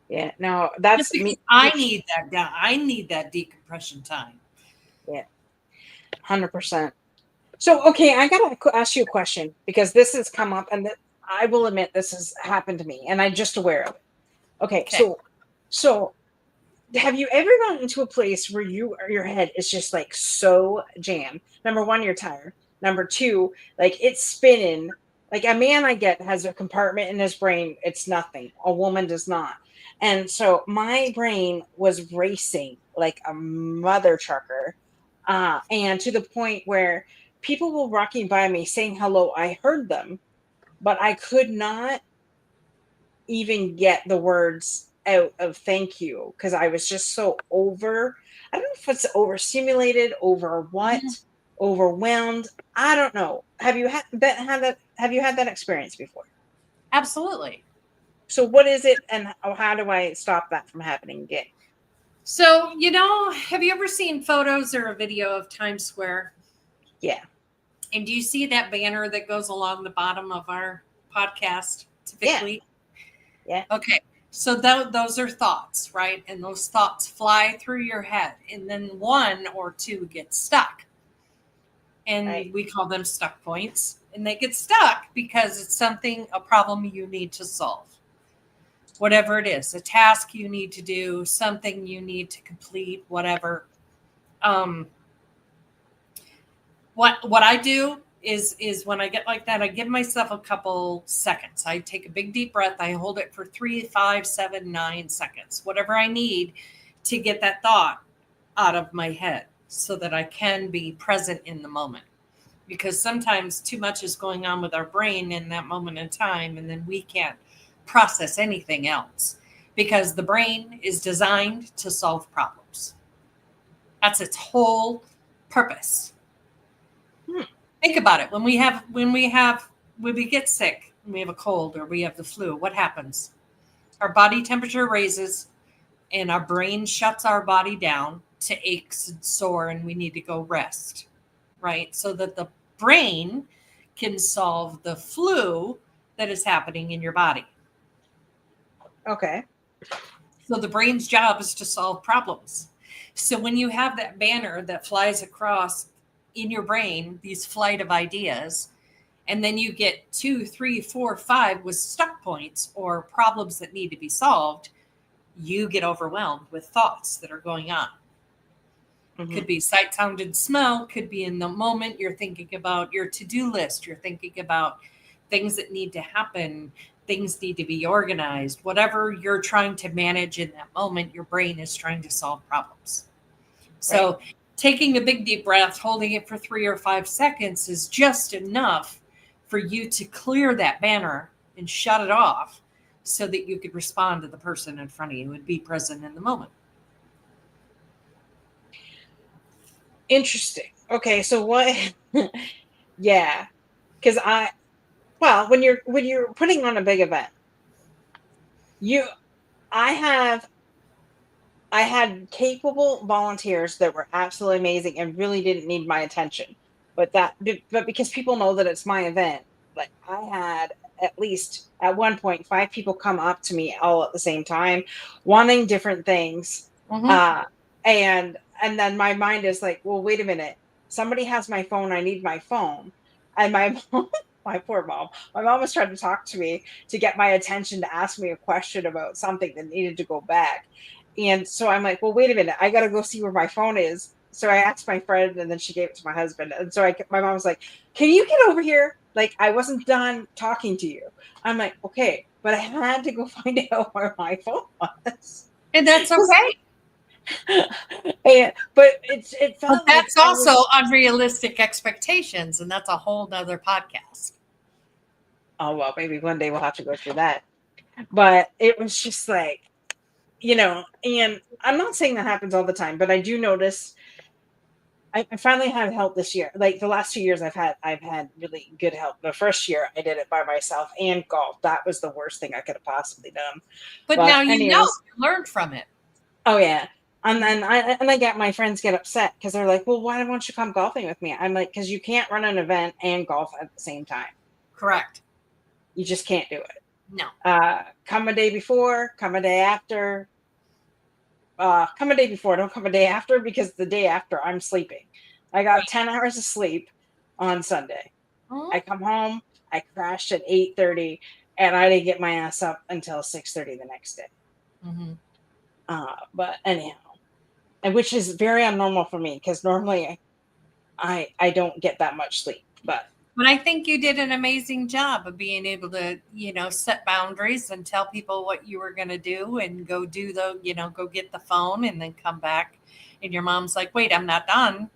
Speaker 1: yeah. No,
Speaker 2: Just
Speaker 1: that's
Speaker 2: because
Speaker 1: me.
Speaker 2: I need that down. I need that decompression time.
Speaker 1: Yeah, 100%. So, okay, I gotta ask you a question, because this has come up, and I will admit this has happened to me, and I'm just aware of it. Okay,
Speaker 2: Okay.
Speaker 1: so have you ever gotten into a place where your head is just like so jammed? Number one, you're tired. Number two, like it's spinning. Like a man I get has a compartment in his brain. It's nothing. A woman does not. And so my brain was racing like a mother trucker. And to the point where people were walking by me saying hello. I heard them, but I could not even get the words out of thank you because I was just so I don't know if it's overstimulated, over what,
Speaker 2: Mhm.
Speaker 1: overwhelmed. I don't know. Have you had that experience before?
Speaker 2: Absolutely.
Speaker 1: So what is it, and how do I stop that from happening again?
Speaker 2: So, have you ever seen photos or a video of Times Square?
Speaker 1: Yeah.
Speaker 2: And do you see that banner that goes along the bottom of our podcast
Speaker 1: Yeah.
Speaker 2: typically?
Speaker 1: Yeah.
Speaker 2: Okay. So those are thoughts, right? And those thoughts fly through your head, and then one or two get stuck.
Speaker 1: Right.
Speaker 2: And we call them stuck points. And they get stuck because it's a problem you need to solve. Whatever it is, a task you need to do, something you need to complete, whatever. Um, what I do is when I get like that, I give myself a couple seconds. I take a big deep breath. I hold it for 3, 5, 7, 9 seconds, whatever I need to get that thought out of my head so that I can be present in the moment. Because sometimes too much is going on with our brain in that moment in time, and then we can't process anything else because the brain is designed to solve problems. That's its whole purpose.
Speaker 1: Hmm.
Speaker 2: Think about it. When we get sick, when we have a cold or we have the flu, what happens? Our body temperature raises and our brain shuts our body down to aches and sore, and we need to go rest, right? So that the brain can solve the flu that is happening in your body.
Speaker 1: Okay.
Speaker 2: So the brain's job is to solve problems. So when you have that banner that flies across in your brain, these flight of ideas, and then you get 2, 3, 4, 5 with stuck points or problems that need to be solved, you get overwhelmed with thoughts that are going on.
Speaker 1: Mm-hmm.
Speaker 2: Could be sight, sound, and smell. Could be in the moment you're thinking about your to-do list. You're thinking about things that need to happen. Things need to be organized. Whatever you're trying to manage in that moment, your brain is trying to solve problems.
Speaker 1: Right.
Speaker 2: So taking a big deep breath, holding it for 3 or 5 seconds is just enough for you to clear that banner and shut it off so that you could respond to the person in front of you and be present in the moment.
Speaker 1: Interesting. Okay, so what yeah, because when you're putting on a big event, you I have I had capable volunteers that were absolutely amazing and really didn't need my attention. But because people know that it's my event, like I had at least at one point 5 people come up to me all at the same time, wanting different things.
Speaker 2: Mm-hmm.
Speaker 1: Uh and then my mind is like, well, wait a minute. Somebody has my phone, I need my phone. And my mom, my poor mom, my mom was trying to talk to me to get my attention to ask me a question about something that needed to go back. And so I'm like, well, wait a minute, I got to go see where my phone is. So I asked my friend, and then she gave it to my husband. And so my mom was like, can you get over here? Like, I wasn't done talking to you. I'm like, okay, but I had to go find out where my phone was.
Speaker 2: And that's okay.
Speaker 1: But it
Speaker 2: But
Speaker 1: felt like
Speaker 2: that's
Speaker 1: I
Speaker 2: also
Speaker 1: was,
Speaker 2: unrealistic expectations, and that's a whole nother podcast.
Speaker 1: oh, well, maybe one day we'll have to go through that. But it was just like, and I'm not saying that happens all the time, but I do notice I finally had help this year. Like the last 2 years, I've had really good help. The first year, I did it by myself and golf. That was the worst thing I could have possibly done.
Speaker 2: But
Speaker 1: But
Speaker 2: now
Speaker 1: anyways,
Speaker 2: you learned from it.
Speaker 1: oh yeah, and then I get my friends get upset because they're like, "Well, why don't you come golfing with me?" I'm like, "Because you can't run an event and golf at the same time.
Speaker 2: Correct.
Speaker 1: You just can't do it.
Speaker 2: No.
Speaker 1: Come a day before, come a day after. Come a day before, don't come a day after because the day after I'm sleeping. I got
Speaker 2: Right.
Speaker 1: 10 hours of sleep on Sunday.
Speaker 2: Mhm.
Speaker 1: I come home, I crashed at 8:30 and I didn't get my ass up until 6:30 the next day.
Speaker 2: Mhm.
Speaker 1: But anyhow, and which is very abnormal for me because normally I don't get that much sleep. But
Speaker 2: But I think you did an amazing job of being able to, set boundaries and tell people what you were going to do and go get the phone and then come back. And your mom's like, wait, I'm not done.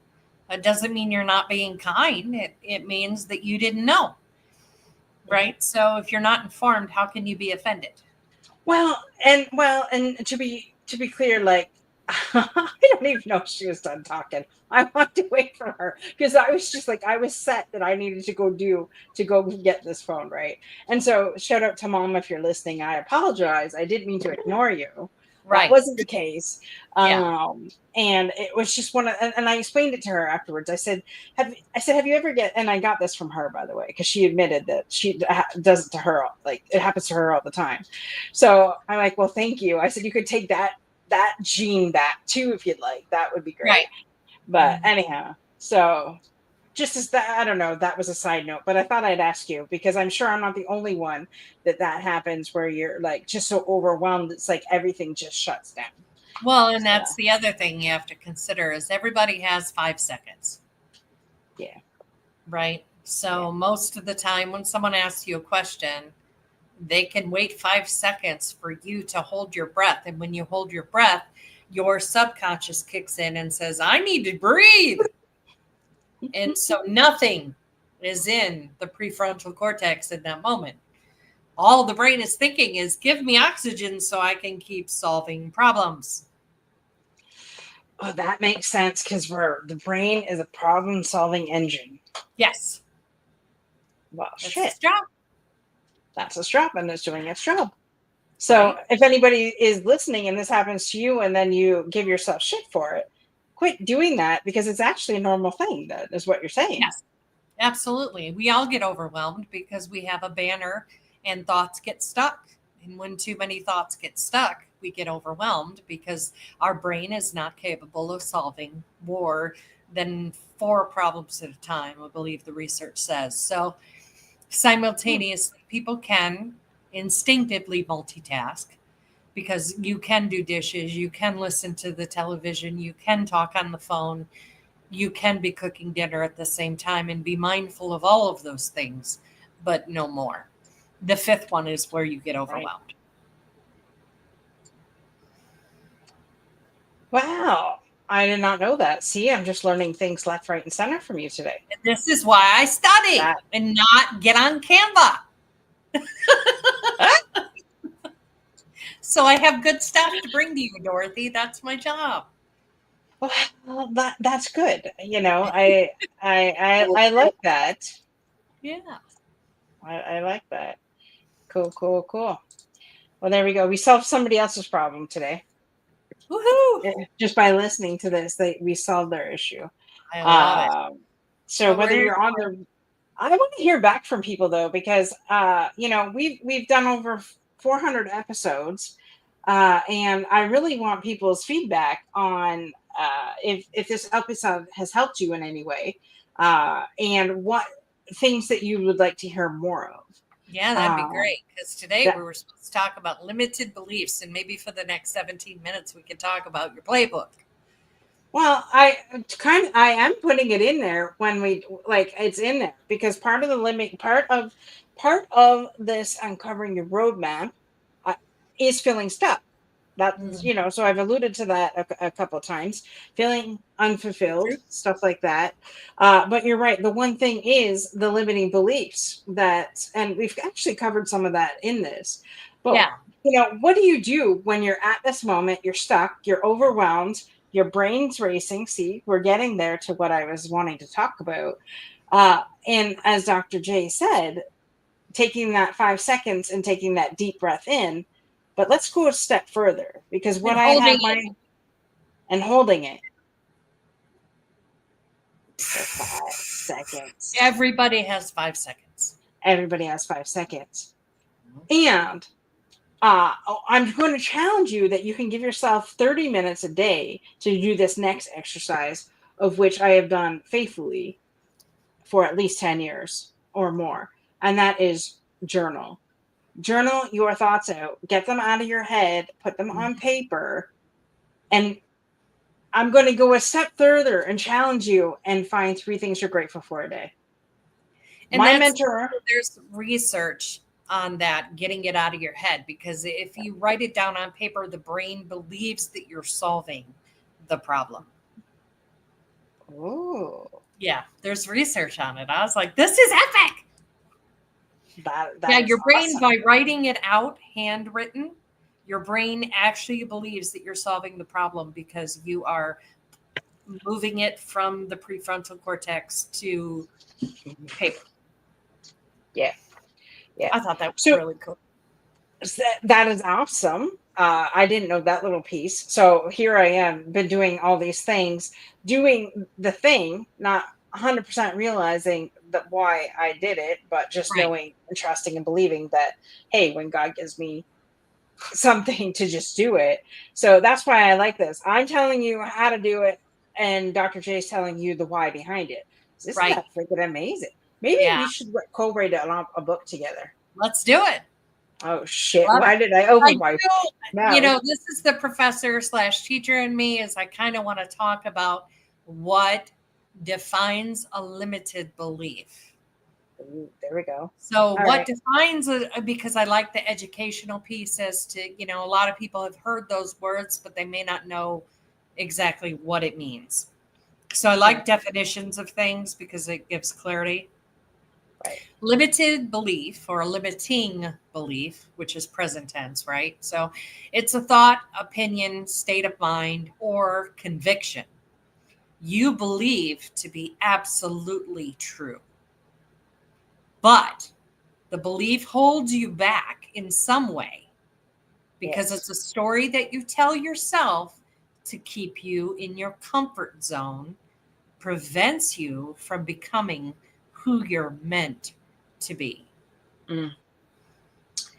Speaker 2: That doesn't mean you're not being kind. It means that you didn't know.
Speaker 1: mhm,
Speaker 2: Right. So if you're not informed, how can you be offended?
Speaker 1: And to be clear, like I don't even know if she was done talking. I walked away from her because I was just like I was set that I needed to go get this phone, right? And so shout out to mom if you're listening. I apologize. I didn't mean to ignore you. That
Speaker 2: Right.
Speaker 1: wasn't the case.
Speaker 2: Yeah.
Speaker 1: And it was just one of, and I explained it to her afterwards. Have you ever get, and I got this from her, by the way, because she admitted that she does it to her, like it happens to her all the time. So I'm like, well, thank you. I said, you could take that gene back too if you'd like. That would be
Speaker 2: Right.
Speaker 1: great. But anyhow, so just as that, I don't know, that was a side note, but I thought I'd ask you because I'm sure I'm not the only one that happens where you're like just so overwhelmed. It's like everything just shuts down.
Speaker 2: Well, and
Speaker 1: So,
Speaker 2: that's the other thing you have to consider is everybody has 5 seconds,
Speaker 1: yeah.
Speaker 2: right?
Speaker 1: Yeah.
Speaker 2: So most of the time when someone asks you a question, they can wait 5 seconds for you to hold your breath. And when you hold your breath, your subconscious kicks in and says, I need to breathe. And so nothing is in the prefrontal cortex in that moment. All the brain is thinking is give me oxygen so I can keep solving problems.
Speaker 1: Oh, that makes sense because the brain is a problem solving engine.
Speaker 2: Yes,
Speaker 1: Well,
Speaker 2: that's
Speaker 1: shit.
Speaker 2: its job,
Speaker 1: That's its job and it's doing its job. So
Speaker 2: right?
Speaker 1: if anybody is listening and this happens to you and then you give yourself shit for it, quit doing that because it's actually a normal thing. That is what you're saying.
Speaker 2: Yes, absolutely. We all get overwhelmed because we have a banner and thoughts get stuck. And when too many thoughts get stuck, we get overwhelmed because our brain is not capable of solving more than 4 problems at a time, I believe the research says. So simultaneously, people can instinctively multitask because you can do dishes, you can listen to the television, you can talk on the phone, you can be cooking dinner at the same time and be mindful of all of those things, but no more. The fifth one is where you get
Speaker 1: Right.
Speaker 2: overwhelmed.
Speaker 1: Wow. I did not know that. See, I'm just learning things left, right, and center from you today.
Speaker 2: And this is why I study
Speaker 1: That
Speaker 2: and not get on Canva.
Speaker 1: ah,
Speaker 2: So I have good stuff to bring to you, Dorothy. That's my job.
Speaker 1: well, that's good. You know, I like that.
Speaker 2: Yeah.
Speaker 1: I like that. Cool, cool, cool. Well, there we go. We solved somebody else's problem today.
Speaker 2: Woohoo.
Speaker 1: Just by listening to this, we solved their issue.
Speaker 2: I love it.
Speaker 1: Um, so
Speaker 2: What were
Speaker 1: whether
Speaker 2: your
Speaker 1: you're on the, I want to hear back from people though, because you know, we've done over 400 episodes, and I really want people's feedback on if this episode has helped you in any way, and what things that you would like to hear more of.
Speaker 2: Yeah, that'd be
Speaker 1: Um,
Speaker 2: great. Because today
Speaker 1: that
Speaker 2: we were supposed to talk about limited beliefs, and maybe for the next 17 minutes we could talk about your playbook.
Speaker 1: Well, I am putting it in there when we like it's in there because part of the limit part of this uncovering your roadmap uh, is feeling stuck. That's,
Speaker 2: Mm,
Speaker 1: you know, so I've alluded to that a couple of times, feeling unfulfilled,
Speaker 2: true.
Speaker 1: stuff like that. But you're right. The one thing is the limiting beliefs and we've actually covered some of that in this. But
Speaker 2: Yeah.
Speaker 1: you know, what do you do when you're at this moment? You're stuck. You're overwhelmed. Your brain's racing. See, we're getting there to what I was wanting to talk about. And as Dr. J said, taking that 5 seconds and taking that deep breath in. But let's go a step further because what
Speaker 2: And
Speaker 1: I
Speaker 2: holding
Speaker 1: have
Speaker 2: it.
Speaker 1: my and holding it for 5 seconds.
Speaker 2: Everybody has 5 seconds.
Speaker 1: Everybody has 5 seconds. And I'm going to challenge you that you can give yourself 30 minutes a day to do this next exercise, of which I have done faithfully for at least 10 years or more. And that is journal. Journal your thoughts out, get them out of your head, put them on paper. And I'm going to go a step further and challenge you and find 3 things you're grateful for a day.
Speaker 2: And
Speaker 1: My
Speaker 2: that's
Speaker 1: mentor,
Speaker 2: there's research on that, getting it out of your head, because if you write it down on paper, the brain believes that you're solving the problem.
Speaker 1: oh,
Speaker 2: Yeah, there's research on it. I was like, this is epic.
Speaker 1: that
Speaker 2: Yeah,
Speaker 1: is
Speaker 2: your brain,
Speaker 1: awesome.
Speaker 2: by writing it out handwritten, Your brain actually believes that you're solving the problem because you are moving it from the prefrontal cortex to paper.
Speaker 1: Yeah. Yeah.
Speaker 2: I thought that was
Speaker 1: So
Speaker 2: really cool.
Speaker 1: that is awesome. I didn't know that little piece. So here I am, been doing all these things, doing the thing, not 100% realizing that why I did it, but just
Speaker 2: Right.
Speaker 1: knowing and trusting and believing that, hey, when God gives me something to just do it. So that's why I like this. I'm telling you how to do it, and Dr. J's telling you the why behind it. Isn't
Speaker 2: Right.
Speaker 1: that freaking amazing? Maybe
Speaker 2: Yeah.
Speaker 1: we should co-write a book together.
Speaker 2: Let's do it.
Speaker 1: Oh shit!
Speaker 2: Love it.
Speaker 1: Why did I
Speaker 2: I
Speaker 1: open my
Speaker 2: do,
Speaker 1: mouth?
Speaker 2: this is the professor slash teacher in me, is I kind of want to talk about what defines a limited belief.
Speaker 1: Ooh, there we go.
Speaker 2: So
Speaker 1: All
Speaker 2: what
Speaker 1: right.
Speaker 2: defines because I like the educational piece as to, a lot of people have heard those words, but they may not know exactly what it means. So I
Speaker 1: Sure.
Speaker 2: like definitions of things because it gives clarity.
Speaker 1: Right.
Speaker 2: Limited belief or a limiting belief, which is present tense, right? So it's a thought, opinion, state of mind, or conviction you believe to be absolutely true. But the belief holds you back in some way because it's
Speaker 1: Yes.
Speaker 2: a story that you tell yourself to keep you in your comfort zone, prevents you from becoming who you're meant to be.
Speaker 1: Mm.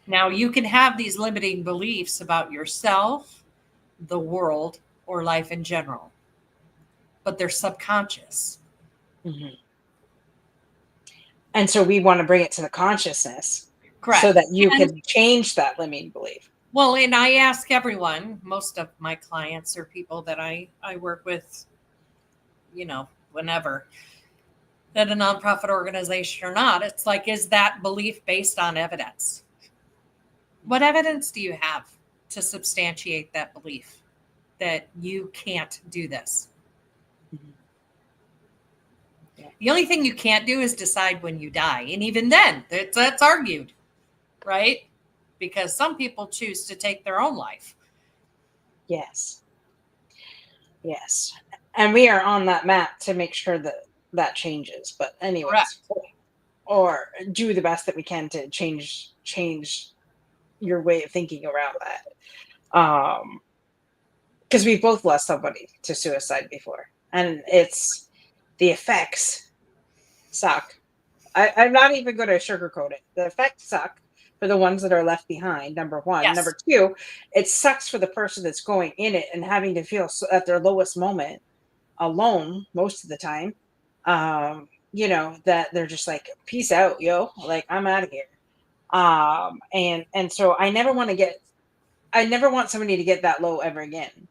Speaker 2: Now, you can have these limiting beliefs about yourself, the world, or life in general, but they're subconscious.
Speaker 1: Mhm. And so we want to bring it to the consciousness so
Speaker 2: Correct.
Speaker 1: that you
Speaker 2: And
Speaker 1: can change that limiting belief.
Speaker 2: well, and I ask everyone, most of my clients or people that I work with, whenever, at a nonprofit organization or not, it's like, is that belief based on evidence? What evidence do you have to substantiate that belief that you can't do this?
Speaker 1: Mhm. Yeah.
Speaker 2: The only thing you can't do is decide when you die. And even then, that's argued, right? Because some people choose to take their own life.
Speaker 1: Yes. Yes. And we are on that map to make sure that that changes. But anyways,
Speaker 2: Correct.
Speaker 1: or do the best that we can to change your way of thinking around that. Because we've both lost somebody to suicide before, and it's the effects suck. I'm not even going to sugarcoat it. The effects suck for the ones that are left behind. Number one.
Speaker 2: Yes.
Speaker 1: Number two, it sucks for the person that's going in it and having to feel at their lowest moment alone most of the time. That they're just like, peace out, yo. Like, I'm out of here. And so I never want somebody to get that low ever again.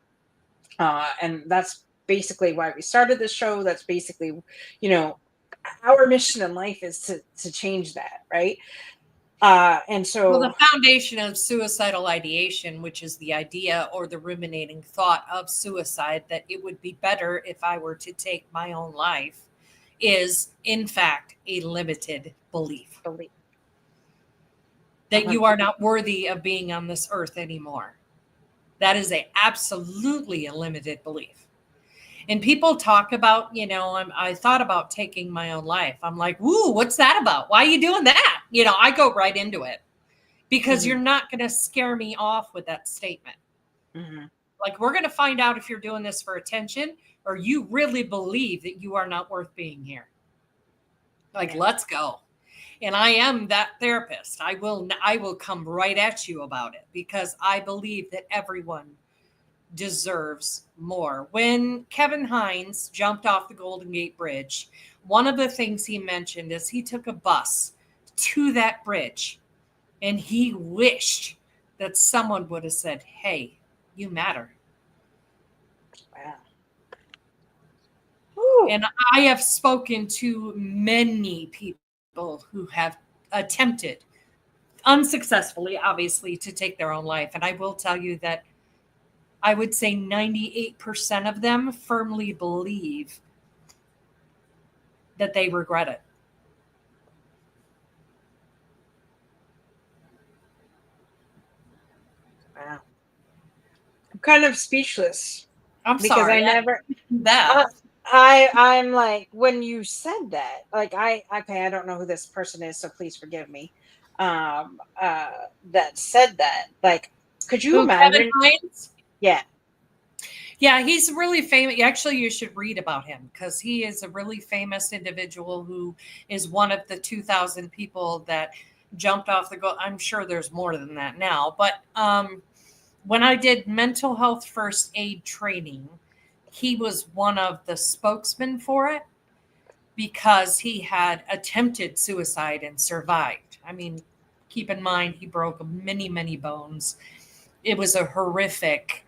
Speaker 1: And that's basically why we started this show. That's basically, you know, our mission in life is to change that, right? And
Speaker 2: Well,
Speaker 1: so
Speaker 2: the foundation of suicidal ideation, which is the idea or the ruminating thought of suicide, that it would be better if I were to take my own life, is in fact a limited belief
Speaker 1: believe
Speaker 2: that you
Speaker 1: 100.
Speaker 2: are not worthy of being on this earth anymore. That is a absolutely a limited belief. And people talk about, I thought about taking my own life. I'm like, woo, what's that about? Why are you doing that? I go right into it because
Speaker 1: Hmm.
Speaker 2: you're not going to scare me off with that statement.
Speaker 1: Hmm.
Speaker 2: Like, we're going to find out if you're doing this for attention or you really believe that you are not worth being here. Like,
Speaker 1: Yeah.
Speaker 2: let's go. And I am that therapist. I will come right at you about it because I believe that everyone deserves more. When Kevin Hines jumped off the Golden Gate Bridge, one of the things he mentioned is he took a bus to that bridge and he wished that someone would have said, "Hey, you matter."
Speaker 1: Wow. Whew.
Speaker 2: And I have spoken to many people who have attempted unsuccessfully, obviously, to take their own life. And I will tell you that I would say 98% of them firmly believe that they regret it.
Speaker 1: Wow. kind of speechless
Speaker 2: I'm
Speaker 1: because I
Speaker 2: sorry.
Speaker 1: never.
Speaker 2: That.
Speaker 1: Uh, I'm like, when you said that, like, I don't know who this person is, so please forgive me. Um, uh, that said that, like, could you
Speaker 2: Who, Kevin
Speaker 1: imagine?
Speaker 2: Hines?
Speaker 1: Yeah,
Speaker 2: Yeah, he's really famous. Actually, you should read about him because he is a really famous individual who is one of the 2,000 people that jumped off the go. I'm sure there's more than that now, but when I did mental health first aid training, he was one of the spokesmen for it because he had attempted suicide and survived. I mean, keep in mind, he broke many, many bones. It was a horrific,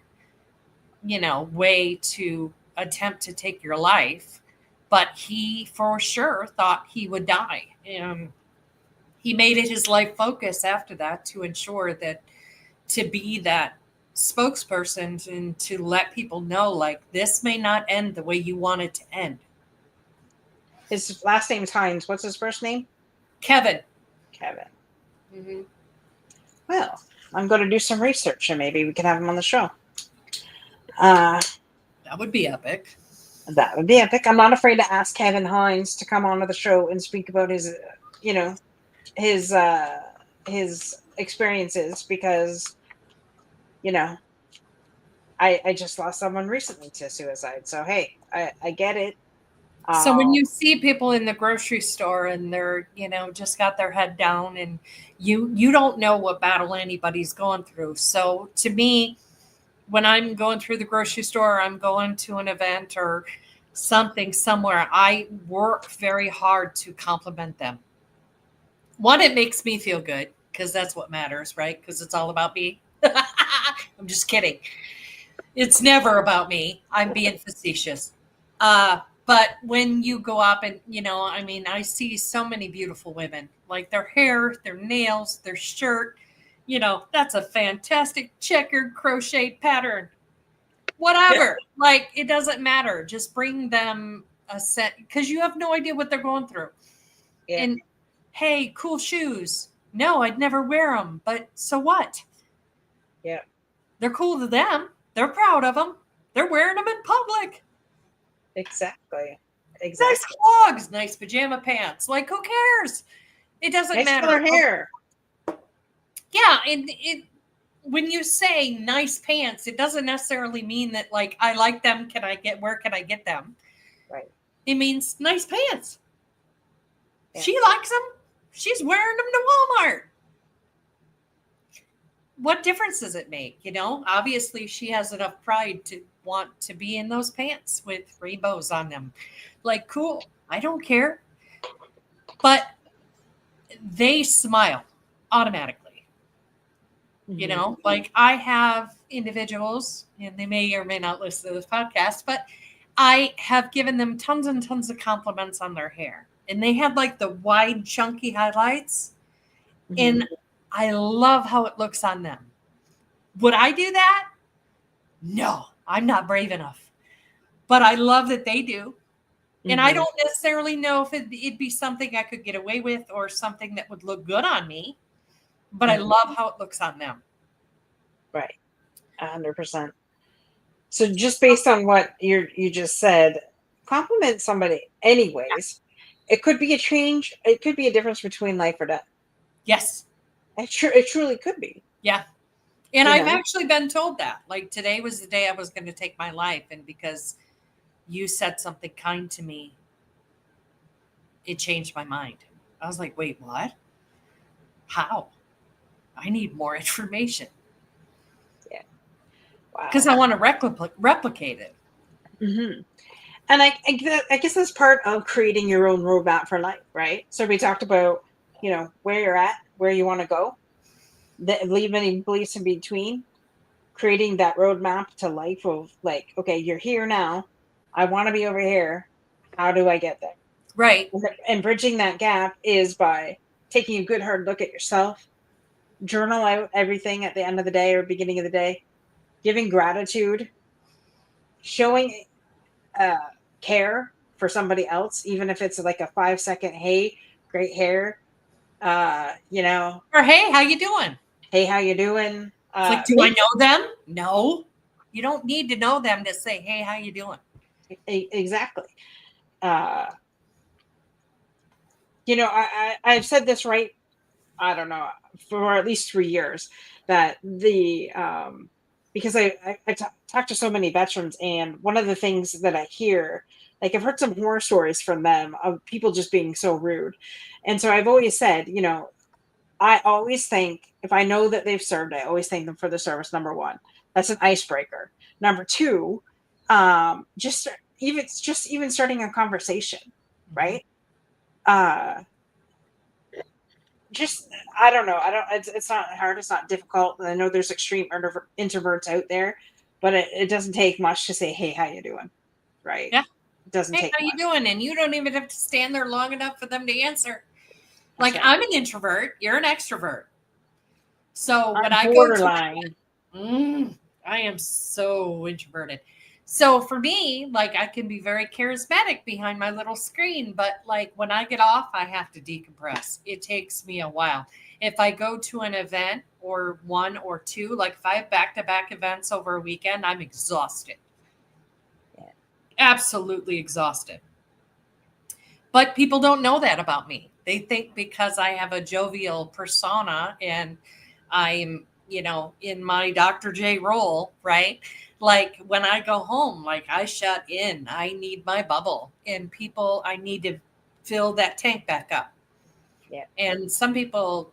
Speaker 2: way to attempt to take your life, but he for sure thought he would die. And he made it his life focus after that to ensure that to be that spokesperson and to let people know, like, this may not end the way you want it to end.
Speaker 1: his last name's Hines. What's his first name?
Speaker 2: Kevin.
Speaker 1: Kevin.
Speaker 2: Mm-hmm.
Speaker 1: Well, I'm going to do some research and maybe we can have him on the show. Uh,
Speaker 2: That would be epic.
Speaker 1: that would be epic. I'm not afraid to ask Kevin Hines to come onto the show and speak about his, you know, his his experiences because, you know, I just lost someone recently to suicide. So hey, I get it.
Speaker 2: So when
Speaker 1: Uh,
Speaker 2: you see people in the grocery store and they're, just got their head down and you don't know what battle anybody's going through. So to me, when I'm going through the grocery store, I'm going to an event or something somewhere, I work very hard to compliment them. One, it makes me feel good because that's what matters, right? Because it's all about me. I'm just kidding. It's never about me. I'm being facetious. But when you go up and, I mean, I see so many beautiful women, like their hair, their nails, their shirt, that's a fantastic checkered crocheted pattern. Whatever. Like, it doesn't matter. Just bring them a set because you have no idea what they're going through.
Speaker 1: yeah,
Speaker 2: And hey, cool shoes. No, I'd never wear them, but so what?
Speaker 1: yeah,
Speaker 2: They're cool to them. They're proud of them. They're wearing them in public.
Speaker 1: exactly,
Speaker 2: Nice
Speaker 1: exactly.
Speaker 2: clogs, nice pajama pants. Like, who cares? It doesn't
Speaker 1: Nice
Speaker 2: matter.
Speaker 1: color hair.
Speaker 2: Yeah, and when you say nice pants, it doesn't necessarily mean that, like, I like them. Where can I get them?
Speaker 1: Right.
Speaker 2: It means nice pants.
Speaker 1: Yeah.
Speaker 2: She likes them. She's wearing them to Walmart. What difference does it make? Obviously she has enough pride to want to be in those pants with rainbows on them. Like, cool. I don't care. But they smile automatically.
Speaker 1: Mm-hmm.
Speaker 2: Like, I have individuals, and they may or may not listen to this podcast, but I have given them tons and tons of compliments on their hair. And they had like the wide, chunky highlights.
Speaker 1: Mm-hmm.
Speaker 2: And I love how it looks on them. Would I do that? No, I'm not brave enough. But I love that they do. And I
Speaker 1: Mm-hmm.
Speaker 2: don't necessarily know if it'd be something I could get away with or something that would look good on me. But I
Speaker 1: Mm-hmm.
Speaker 2: love how it looks on them.
Speaker 1: Right. 100%. So just based on what you just said, compliment somebody anyways. It could be a change. It could be a difference between life or death.
Speaker 2: Yes.
Speaker 1: It truly could be.
Speaker 2: Yeah. And
Speaker 1: You
Speaker 2: I've
Speaker 1: know.
Speaker 2: actually been told that. Like, today was the day I was going to take my life. And because you said something kind to me, it changed my mind. I was like, wait, what? How? I need more information
Speaker 1: Yeah. Wow.
Speaker 2: because I want to replicate it.
Speaker 1: Mm-hmm. And I guess that's part of creating your own roadmap for life, right? So we talked about, where you're at, where you want to go, leave any beliefs in between, creating that roadmap to life of like, okay, you're here now. I want to be over here. How do I get there?
Speaker 2: Right.
Speaker 1: And bridging that gap is by taking a good hard look at yourself, journal out everything at the end of the day or beginning of the day, giving gratitude, showing uh, care for somebody else, even if it's like a 5 second, hey, great hair,
Speaker 2: Or, hey, how you doing?
Speaker 1: hey, how you doing?
Speaker 2: It's like, do I know them? No. You don't need to know them to say, hey, how you doing?
Speaker 1: Exactly. Uh, I've said this right. I don't know, for at least 3 years, that because I talk to so many veterans, and one of the things that I hear, like I've heard some horror stories from them of people just being so rude. And so I've always said, I always think, if I know that they've served, I always thank them for the service. Number one, that's an icebreaker. Number two, just even starting a conversation,
Speaker 2: Mhm.
Speaker 1: right? Uh, just I don't know. I don't. It's not hard. It's not difficult. I know there's extreme introverts out there, but it doesn't take much to say, "Hey, how you doing?" Right?
Speaker 2: Yeah.
Speaker 1: It doesn't
Speaker 2: Hey,
Speaker 1: take
Speaker 2: how you
Speaker 1: much.
Speaker 2: doing? And you don't even have to stand there long enough for them to answer.
Speaker 1: That's
Speaker 2: Like,
Speaker 1: right.
Speaker 2: I'm an introvert, you're an extrovert. So when
Speaker 1: I'm
Speaker 2: I go to
Speaker 1: borderline.
Speaker 2: I am so introverted. So for me, like I can be very charismatic behind my little screen, but like when I get off, I have to decompress. It takes me a while. If I go to an event or one or two, like if I have back-to-back events over a weekend, I'm exhausted.
Speaker 1: Yeah.
Speaker 2: Absolutely exhausted. But people don't know that about me. They think because I have a jovial persona and I'm, in my Dr. J role, right? Like when I go home, like I shut in. I need my bubble. And I need to fill that tank back up.
Speaker 1: Yeah.
Speaker 2: And some people,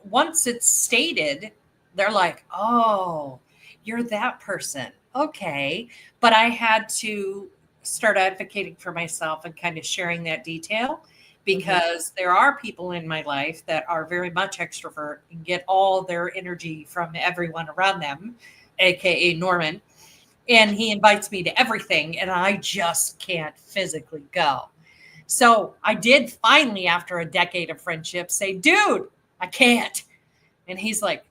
Speaker 2: once it's stated, they're like, oh, you're that person. Okay. But I had to start advocating for myself and kind of sharing that detail
Speaker 1: Hmm.
Speaker 2: because there are people in my life that are very much extrovert and get all their energy from everyone around them, AKA Norman. And he invites me to everything, and I just can't physically go. So I did finally, after a decade of friendship, say, dude, I can't. And he's like,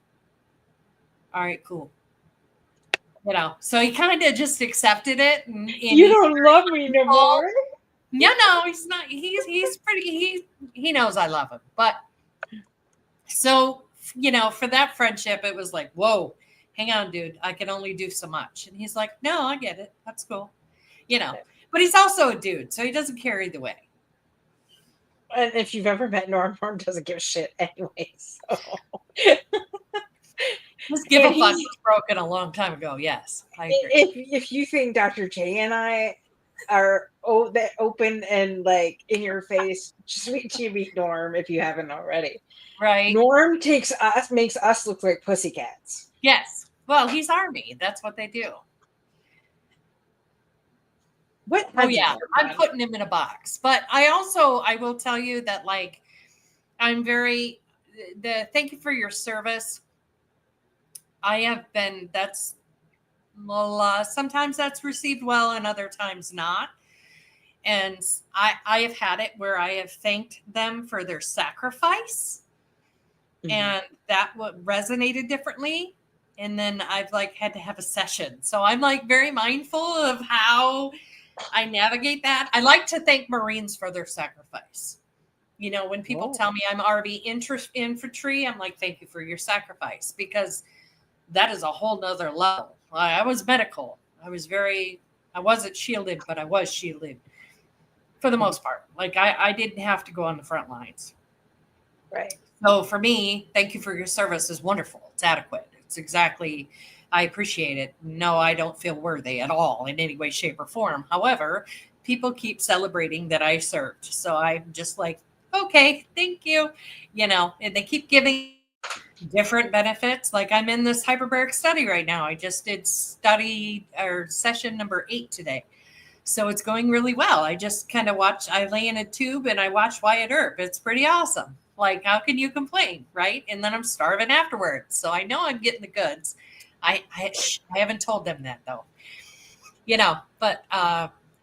Speaker 2: all right, cool. So he kind of just accepted it. And
Speaker 1: You
Speaker 2: he's
Speaker 1: don't love me no
Speaker 2: cool.
Speaker 1: more.
Speaker 2: No, he's not. He's pretty, he knows I love him. But so, for that friendship, it was like, whoa, hang on, dude. I can only do so much. And he's like, no, I get it. That's cool. But he's also a dude. So he doesn't care either way.
Speaker 1: And if you've ever met Norm, Norm doesn't give a shit anyway. So,
Speaker 2: This give
Speaker 1: and
Speaker 2: a fuck
Speaker 1: he,
Speaker 2: was broken a long time ago. Yes, I agree.
Speaker 1: if you think Dr. J and I are that open and like in your face, just wait till you meet Norm if you haven't already.
Speaker 2: Right.
Speaker 1: Norm makes us look like pussycats.
Speaker 2: Yes. Well, he's Army. That's what they do.
Speaker 1: What
Speaker 2: Oh
Speaker 1: has he
Speaker 2: yeah,
Speaker 1: ever
Speaker 2: I'm
Speaker 1: done?
Speaker 2: putting him in a box. But I will tell you that like I'm very the thank you for your service. I have been that's sometimes that's received well and other times not. And I have had it where I have thanked them for their sacrifice
Speaker 1: Mhm.
Speaker 2: and that what resonated differently. And then I've like had to have a session. So I'm like very mindful of how I navigate that. I like to thank Marines for their sacrifice. When people
Speaker 1: Oh,
Speaker 2: tell me I'm RV infantry, I'm like, thank you for your sacrifice because that is a whole nother level. I was medical. I wasn't shielded, but I was shielded for the
Speaker 1: mhm.
Speaker 2: most part. Like I didn't have to go on the front lines.
Speaker 1: Right.
Speaker 2: So for me, thank you for your service is wonderful. It's adequate. It's exactly, I appreciate it. No, I don't feel worthy at all in any way, shape, or form. However, people keep celebrating that I served. So I'm just like, okay, thank you. And they keep giving different benefits. Like I'm in this hyperbaric study right now. I just did study or session number 8 today. So it's going really well. I just kind of I lay in a tube and I watch Wyatt Earp. It's pretty awesome. Like, how can you complain? Right. And then I'm starving afterwards. So I know I'm getting the goods. I haven't told them that though, but,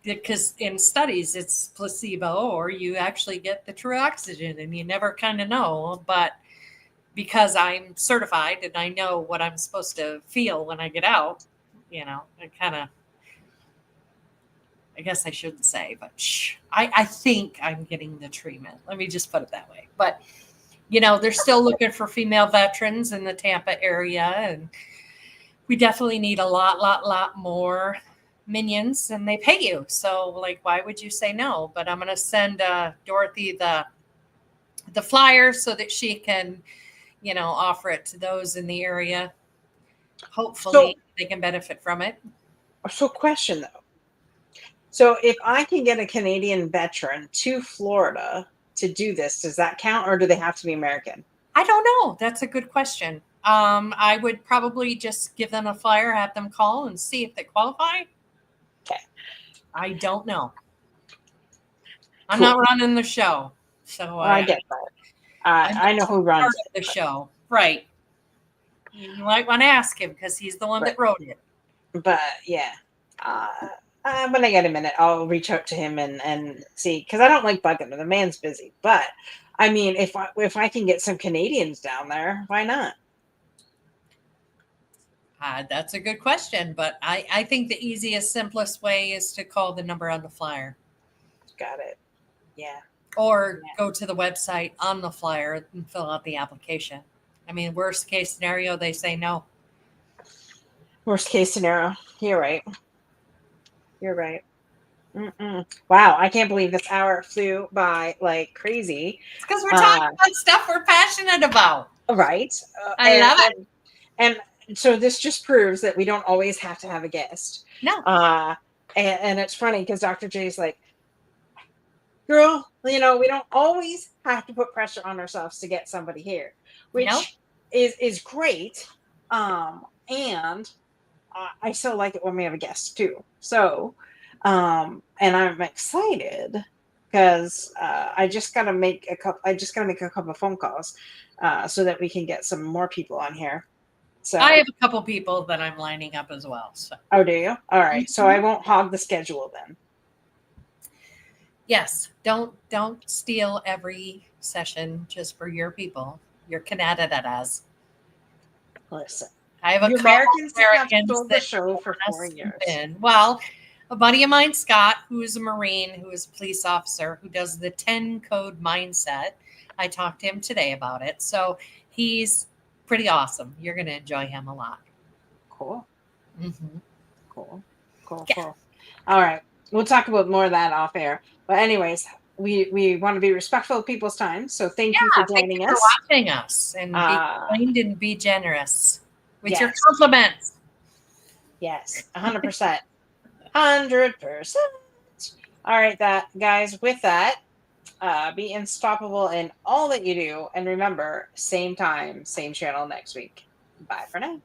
Speaker 2: because in studies it's placebo or you actually get the true oxygen and you never kind of know. But because I'm certified and I know what I'm supposed to feel when I get out, it kind of, I guess I shouldn't say, but I think I'm getting the treatment. Let me just put it that way. But, they're still looking for female veterans in the Tampa area. And we definitely need a lot more minions, and they pay you. So, like, why would you say no? But I'm going to send Dorothy the flyer so that she can, offer it to those in the area.
Speaker 1: So,
Speaker 2: Hopefully, they can benefit from it.
Speaker 1: so question though. So if I can get a Canadian veteran to Florida to do this, does that count, or do they have to be American?
Speaker 2: I don't know. That's a good question. I would probably just give them a flyer, have them call, and see if they qualify.
Speaker 1: Okay.
Speaker 2: I don't know. I'm
Speaker 1: Cool.
Speaker 2: not running the show, so
Speaker 1: I get that. I know who
Speaker 2: part
Speaker 1: runs
Speaker 2: of the show, right? You might want to ask him because he's the one
Speaker 1: it,
Speaker 2: that wrote it.
Speaker 1: but yeah. Uh, when I get a minute, I'll reach out to him and see, because I don't like bugging him. The man's busy, but I mean, if I can get some Canadians down there, why not?
Speaker 2: That's a good question, but I think the easiest, simplest way is to call the number on the flyer
Speaker 1: Got it. Yeah.
Speaker 2: or go to the website on the flyer and fill out the application. I mean, worst case scenario, they say no.
Speaker 1: Worst case scenario. You're right. You're right. Mm-mm. Wow, I can't believe this hour flew by like crazy.
Speaker 2: It's because we're talking about stuff we're passionate about.
Speaker 1: Right.
Speaker 2: I love it.
Speaker 1: And so this just proves that we don't always have to have a guest.
Speaker 2: No.
Speaker 1: And it's funny because Dr. J's like, girl, we don't always have to put pressure on ourselves to get somebody here, which
Speaker 2: Nope.
Speaker 1: is great. And I still like it when we have a guest too. So, and I'm excited because I just gotta make a couple. I just gotta make a couple of phone calls so that we can get some more people on here. So
Speaker 2: I have a couple people that I'm lining up as well. So
Speaker 1: oh, do you? All right. So I won't hog the schedule then.
Speaker 2: yes, don't steal every session just for your people, your Canadadas.
Speaker 1: Listen,
Speaker 2: I have a
Speaker 1: you
Speaker 2: couple
Speaker 1: Americans have
Speaker 2: Americans
Speaker 1: sold the
Speaker 2: that
Speaker 1: show for
Speaker 2: want
Speaker 1: 4
Speaker 2: us
Speaker 1: years.
Speaker 2: in. Well, a buddy of mine, Scott, who is a Marine, who is a police officer, who does the 10 code mindset. I talked to him today about it. So he's pretty awesome. You're going to enjoy him a lot.
Speaker 1: Cool.
Speaker 2: Mm-hmm.
Speaker 1: Cool.
Speaker 2: Yeah.
Speaker 1: Cool. All right. We'll talk about more of that off air. But anyways, we want to be respectful of people's time. So thank you for
Speaker 2: Thank
Speaker 1: joining
Speaker 2: you
Speaker 1: us.
Speaker 2: for watching us and be kind and be generous with your compliments.
Speaker 1: Yes, 100%. 100%. All right, guys, with that, be unstoppable in all that you do. And remember, same time, same channel next week. Bye for now.